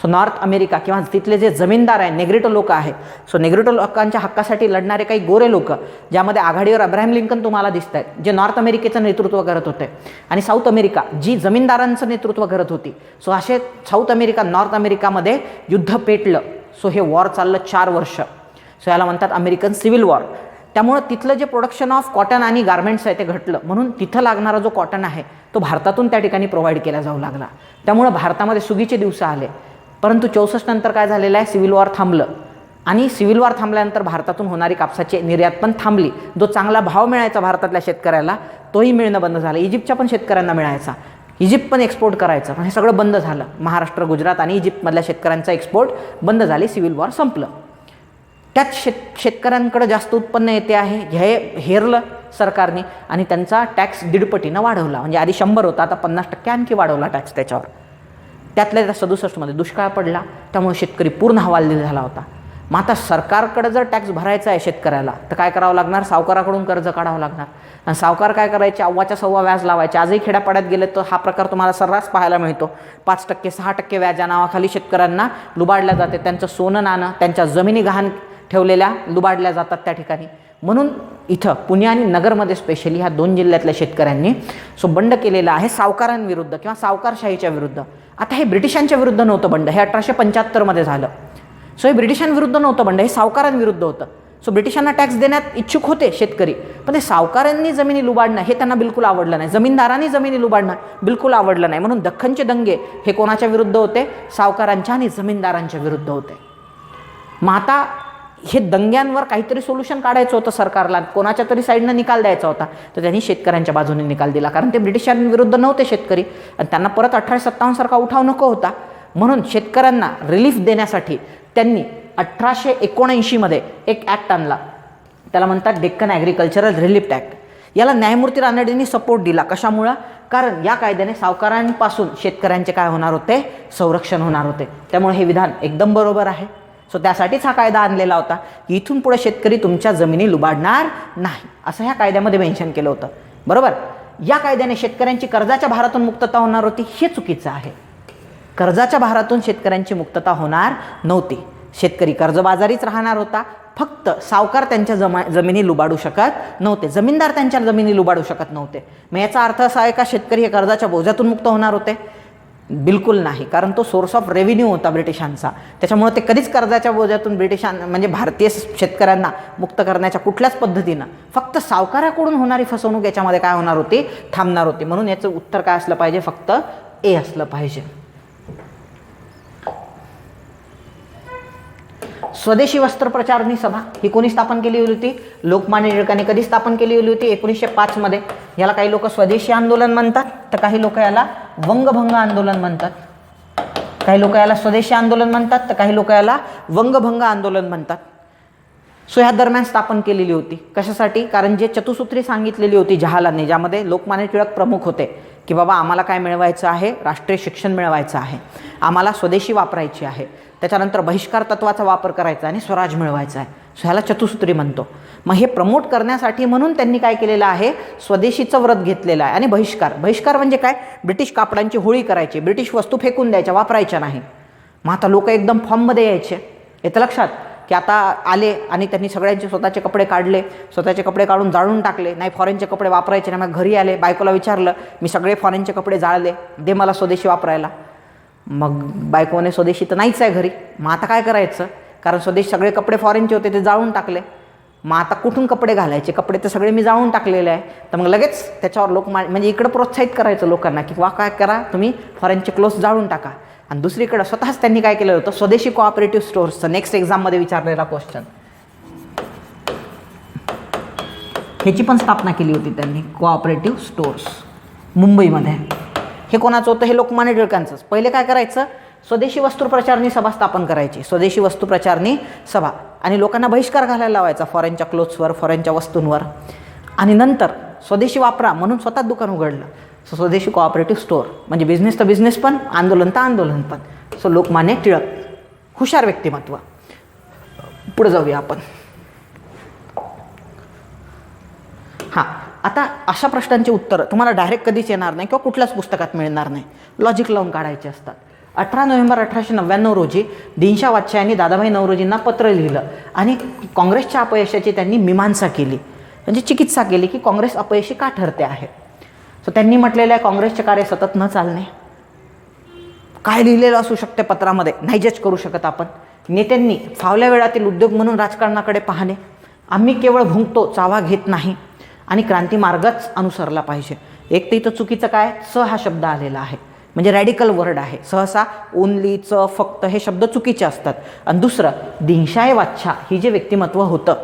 सो नॉर्थ अमेरिका किंवा तिथले जे जमीनदार आहे, नेग्रिटो लोक आहे, सो नेग्रिटो लोकांच्या हक्कासाठी लढणारे काही गोरे लोक, ज्यामध्ये आघाडीवर अब्राहम लिंकन तुम्हाला दिसत आहेत, जे नॉर्थ अमेरिकेचं नेतृत्व करत होते, आणि साऊथ अमेरिका जी जमीनदारांचं नेतृत्व करत होती. सो असे साऊथ अमेरिका नॉर्थ अमेरिकामध्ये युद्ध पेटलं. सो हे वॉर चाललं 4 वर्ष. सो याला म्हणतात अमेरिकन सिव्हिल वॉर. त्यामुळं तिथलं जे प्रोडक्शन ऑफ कॉटन आणि गार्मेंट्स आहे ते घटलं. म्हणून तिथं लागणारा जो कॉटन आहे तो भारतातून त्या ठिकाणी प्रोव्हाइड केला जाऊ लागला. त्यामुळं भारतामध्ये सुगीचे दिवस आले. परंतु 64 नंतर काय झालेलं आहे? सिव्हिल वॉर थांबलं, आणि सिव्हिल वॉर थांबल्यानंतर भारतातून होणारी कापसाची निर्यात पण थांबली. जो चांगला भाव मिळायचा भारतातल्या शेतकऱ्याला तोही मिळणं बंद झालं. इजिप्तच्या पण शेतकऱ्यांना मिळायचा, इजिप्त पण एक्सपोर्ट करायचं, पण हे सगळं बंद झालं. महाराष्ट्र, गुजरात आणि इजिप्तमधल्या शेतकऱ्यांचा एक्सपोर्ट बंद झाले. सिव्हिल वॉर संपलं. त्यात शेतकऱ्यांकडे जास्त उत्पन्न येते आहे, हे हेरलं सरकारने आणि त्यांचा टॅक्स 1.5 पटीनं वाढवला. म्हणजे आधी 100 होता, आता 50% आणखी वाढवला टॅक्स त्याच्यावर. त्यातल्या त्या 67 दुष्काळ पडला. त्यामुळे शेतकरी पूर्ण हवालदिल झाला होता. मग आता सरकारकडे जर टॅक्स भरायचा आहे शेतकऱ्याला तर काय करावं लागणार? सावकाराकडून कर्ज काढावं लागणार. आणि सावकार काय करायचे? 1.25 व्याज लावायचे. आजही खेड्यापाड्यात गेले तर हा प्रकार तुम्हाला सर्रास पाहायला मिळतो. 5% 6% व्याज या नावाखाली शेतकऱ्यांना लुबाडल्या जाते. त्यांचं सोनं नाणं, त्यांच्या जमिनी गहाण ठेवलेल्या लुबाडल्या जातात त्या ठिकाणी. म्हणून इथं पुणे आणि नगरमध्ये स्पेशली ह्या 2 जिल्ह्यातल्या शेतकऱ्यांनी बंड केलेला आहे सावकारांविरुद्ध किंवा सावकारशाहीच्या विरुद्ध. आता हे ब्रिटिशांच्या विरुद्ध नव्हतं बंड, हे 1875 झालं. सो हे ब्रिटिशांविरुद्ध नव्हतं बंड, हे सावकारांविरुद्ध होतं. सो ब्रिटिशांना टॅक्स देण्यात इच्छुक होते शेतकरी, पण ते सावकारांनी जमिनी लुबाडणं हे त्यांना बिलकुल आवडलं नाही. जमीनदारांनी जमिनी लुबाडणं बिलकुल आवडलं नाही. म्हणून दख्खनचे दंगे हे कोणाच्या विरुद्ध होते? सावकारांच्या आणि जमीनदारांच्या विरुद्ध होते. मग आता हे दंग्यांवर काहीतरी सोल्युशन काढायचं होतं सरकारला, कोणाच्या तरी साईडनं निकाल द्यायचा होता. तर त्यांनी शेतकऱ्यांच्या बाजूने निकाल दिला, कारण ते ब्रिटिशांविरुद्ध नव्हते शेतकरी आणि त्यांना परत 1857 सारखा उठाव नको होता. म्हणून शेतकऱ्यांना रिलीफ देण्यासाठी त्यांनी 1879 एक ॲक्ट आणला, त्याला म्हणतात डेक्कन ॲग्रिकल्चरल रिलीफ ॲक्ट. याला न्यायमूर्ती रानडेंनी सपोर्ट दिला. कशामुळं? कारण या कायद्याने सावकारांपासून शेतकऱ्यांचे काय होणार होते? संरक्षण होणार होते. त्यामुळे हे विधान एकदम बरोबर आहे. सो त्यासाठीच हा कायदा आणलेला होता की इथून पुढे शेतकरी तुमच्या जमिनी लुबाडणार नाही, असं ह्या कायद्यामध्ये मेन्शन केलं होतं. बरोबर. या कायद्याने शेतकऱ्यांची कर्जाच्या भारातून मुक्तता होणार होती, हे चुकीचं आहे. कर्जाच्या भारातून शेतकऱ्यांची मुक्तता होणार नव्हती. शेतकरी कर्जबाजारीच राहणार होता. फक्त सावकार त्यांच्या जमिनी लुबाडू शकत नव्हते, जमीनदार त्यांच्या जमिनी लुबाडू शकत नव्हते. मग याचा अर्थ असा आहे का शेतकरी हे कर्जाच्या बोजातून मुक्त होणार होते? बिलकुल नाही, कारण तो सोर्स ऑफ रेव्हेन्यू होता ब्रिटिशांचा. त्याच्यामुळे ते कधीच कर्जाच्या बोजातून म्हणजे भारतीय शेतकऱ्यांना मुक्त करण्याच्या कुठल्याच पद्धतीनं फक्त सावकाराकडून होणारी फसवणूक याच्यामध्ये काय होणार होती? थांबणार होती. म्हणून याचं उत्तर काय असलं पाहिजे? फक्त ए असलं पाहिजे. स्वदेशी वस्त्र प्रचारणी सभा ही कोणी स्थापन केली होती? लोकमान्य टिळकांनी. कधी स्थापन केली होती? 1905 याला काही लोक स्वदेशी आंदोलन म्हणतात, तर काही लोक याला वंगभंग आंदोलन म्हणतात. काही लोक याला स्वदेशी आंदोलन म्हणतात, तर काही लोक याला वंगभंग आंदोलन म्हणतात. सो ह्या दरम्यान स्थापन केलेली होती. कशासाठी? कारण जे चतुसूत्री सांगितलेली होती जहालांनी, ज्यामध्ये लोकमान्य टिळक प्रमुख होते की बाबा आम्हाला काय मिळवायचं आहे? राष्ट्रीय शिक्षण मिळवायचं आहे, आम्हाला स्वदेशी वापरायची आहे, त्याच्यानंतर बहिष्कार तत्वाचा वापर करायचा आणि स्वराज मिळवायचा आहे. सो ह्याला चतुसूत्री म्हणतो. मग हे प्रमोट करण्यासाठी म्हणून त्यांनी काय केलेलं आहे? स्वदेशीचं व्रत घेतलेलं आहे. आणि बहिष्कार म्हणजे काय? ब्रिटिश कापडांची होळी करायची, ब्रिटिश वस्तू फेकून द्यायच्या, वापरायच्या नाही. मग आता लोक एकदम फॉर्ममध्ये यायचे. येतं लक्षात की आता आले आणि त्यांनी सगळ्यांचे स्वतःचे कपडे काढले, स्वतःचे कपडे काढून जाळून टाकले, नाही फॉरेनचे कपडे वापरायचे नाही. मग घरी आले, बायकोला विचारलं, मी सगळे फॉरेनचे कपडे जाळले, दे मला स्वदेशी वापरायला. मग बायकोने स्वदेशी तर नाहीच आहे घरी, मग आता काय करायचं? कारण स्वदेश सगळे कपडे फॉरेनचे होते ते जाळून टाकले. मग आता कुठून कपडे घालायचे, कपडे तर सगळे मी जाळून टाकलेले आहे. तर मग लगेच त्याच्यावर लोक म्हणजे इकडं प्रोत्साहित करायचं लोकांना की वा काय करा तुम्ही फॉरेनचे क्लोथ्स जाळून टाका. आणि दुसरीकडं स्वतःच त्यांनी काय केलं होतं, स्वदेशी कोऑपरेटिव्ह स्टोअर्सचं नेक्स्ट एक्झाममध्ये विचारलेला क्वेश्चन, ह्याची पण स्थापना केली होती त्यांनी, कोऑपरेटिव्ह स्टोअर्स मुंबईमध्ये. हे कोणाचं होतं, हे लोकमान्य टिळकांचंच. पहिले काय करायचं, स्वदेशी वस्तू प्रचारणी सभा स्थापन करायची, स्वदेशी वस्तू प्रचारणी सभा, आणि लोकांना बहिष्कार घालायला लावायचा फॉरेनच्या क्लोथ्सवर, फॉरेनच्या वस्तूंवर. आणि नंतर स्वदेशी वापरा म्हणून स्वतःच दुकान उघडलं. सो स्वदेशी कोऑपरेटिव्ह स्टोअर म्हणजे बिझनेस तर बिझनेस पण, आंदोलन तर आंदोलन पण. सो लोकमान्य टिळक हुशार व्यक्तिमत्व. पुढे जाऊया आपण. हां, आता अशा प्रश्नांची उत्तरं तुम्हाला डायरेक्ट कधीच येणार नाही किंवा कुठल्याच पुस्तकात मिळणार नाही, लॉजिक लावून काढायचे असतात. 18 नोव्हेंबर 1899 रोजी दिनशा वात्स्या यांनी दादाभाई नौरोजींना पत्र लिहिलं आणि काँग्रेसच्या अपयशाची त्यांनी मीमांसा केली, म्हणजे चिकित्सा केली की काँग्रेस अपयशी का ठरते आहे. सो त्यांनी म्हटलेलं आहे काँग्रेसचे कार्य सतत न चालणे. काय लिहिलेलं असू शकते पत्रामध्ये नाही जज करू शकत आपण. नेत्यांनी फावल्या वेळातील उद्योग म्हणून राजकारणाकडे पाहणे, आम्ही केवळ भुंकतो चावा घेत नाही, आणि क्रांती मार्गच अनुसरला पाहिजे. एक तर इथं चुकीचं काय, च हा शब्द आलेला आहे म्हणजे रॅडिकल वर्ड आहे. सहसा ओनली, च, फक्त हे शब्द चुकीचे असतात. आणि दुसरं, दिनशाय वाच्छा ही जे व्यक्तिमत्व होतं,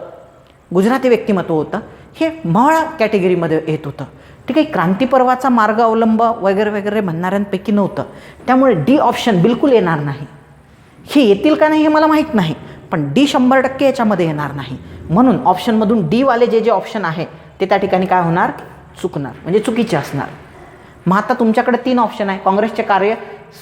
गुजराती व्यक्तिमत्व होतं, हे मवाळा कॅटेगरीमध्ये येत होतं. ठीक आहे, क्रांतीपर्वाचा मार्ग अवलंब वगैरे वगैरे म्हणणाऱ्यांपैकी नव्हतं. त्यामुळे डी ऑप्शन बिलकुल येणार नाही. हे येतील का नाही हे मला माहीत नाही, पण डी 100% याच्यामध्ये येणार नाही. म्हणून ऑप्शनमधून डीवाले जे ऑप्शन आहे ते त्या ठिकाणी काय होणार, चुकणार, म्हणजे चुकीचे असणार. मग आता तुमच्याकडे 3 ऑप्शन आहे. काँग्रेसचे कार्य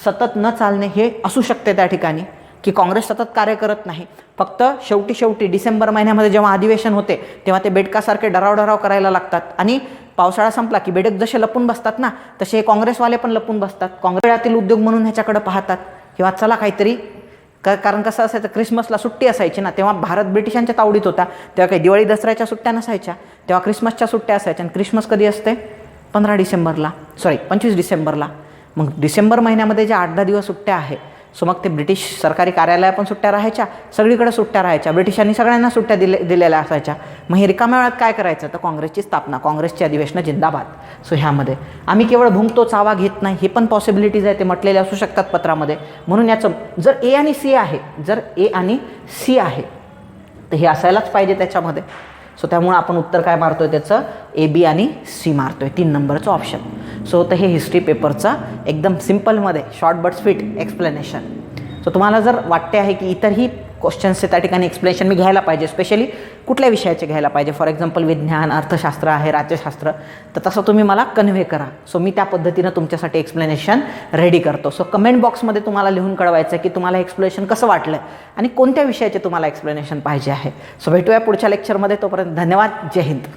सतत न चालणे हे असू शकते त्या ठिकाणी, की काँग्रेस सतत कार्य करत नाही, फक्त शेवटी डिसेंबर महिन्यामध्ये जेव्हा अधिवेशन होते तेव्हा ते बेडकासारखे डराव करायला लागतात, आणि पावसाळा संपला की बेडक जसे लपून बसतात ना तसे हे काँग्रेसवाले पण लपून बसतात. काँग्रेसातील उद्योग म्हणून ह्याच्याकडे पाहतात किंवा चला काहीतरी कारण कसं असायचं, क्रिसमसला सुट्टी असायची ना, तेव्हा भारत ब्रिटिशांच्या तावडीत होता, तेव्हा काही दिवाळी दसऱ्याच्या सुट्ट्या नसायच्या, तेव्हा क्रिसमसच्या सुट्ट्या असायच्या. आणि क्रिसमस कधी असते, 25 डिसेंबरला. मग डिसेंबर महिन्यामध्ये ज्या 8-10 दिवस सुट्ट्या आहे, सो मग ते ब्रिटिश सरकारी कार्यालया पण सुट्ट्या राहायच्या, सगळीकडे सुट्ट्या राहायच्या, ब्रिटिशांनी सगळ्यांना सुट्ट्या दिलेल्या असायच्या. मग हे रिकाम्या वेळात काय करायचं, तर काँग्रेसची स्थापना, काँग्रेसची अधिवेशनं जिंदाबाद. सो ह्यामध्ये आम्ही केवळ भुंकतो चावा घेत नाही हे पण पॉसिबिलिटीज आहे, ते म्हटलेले असू शकतात पत्रामध्ये. म्हणून याचं जर ए आणि सी आहे, जर ए आणि सी आहे तर हे असायलाच पाहिजे त्याच्यामध्ये. सो त्यामुळे आपण उत्तर काय मारतोय त्याचं, ए, बी आणि सी मारतोय, 3 नंबरचं ऑप्शन. सो तर हे हिस्ट्री पेपरचं एकदम सिम्पलमध्ये short but sweet explanation. So तुम्हाला जर वाटते आहे की इतरही क्वेश्चन्सचे त्या ठिकाणी एक्सप्लेनेशन मी घ्यायला पाहिजे, स्पेशली कुठल्या विषयाचे घ्यायला पाहिजे, फॉर एक्झाम्पल विज्ञान, अर्थशास्त्र आहे, राज्यशास्त्र, तर तसं तुम्ही मला कन्व्हे करा. सो मी त्या पद्धतीनं तुमच्यासाठी एक्सप्लेनेशन रेडी करतो. सो कमेंट बॉक्समध्ये तुम्हाला लिहून कळवायचं की तुम्हाला एक्सप्लेनेशन कसं वाटलं आणि कोणत्या विषयाचे तुम्हाला एक्सप्लेनेशन पाहिजे आहे. सो भेटूया पुढच्या लेक्चरमध्ये. तोपर्यंत धन्यवाद. जय हिंद.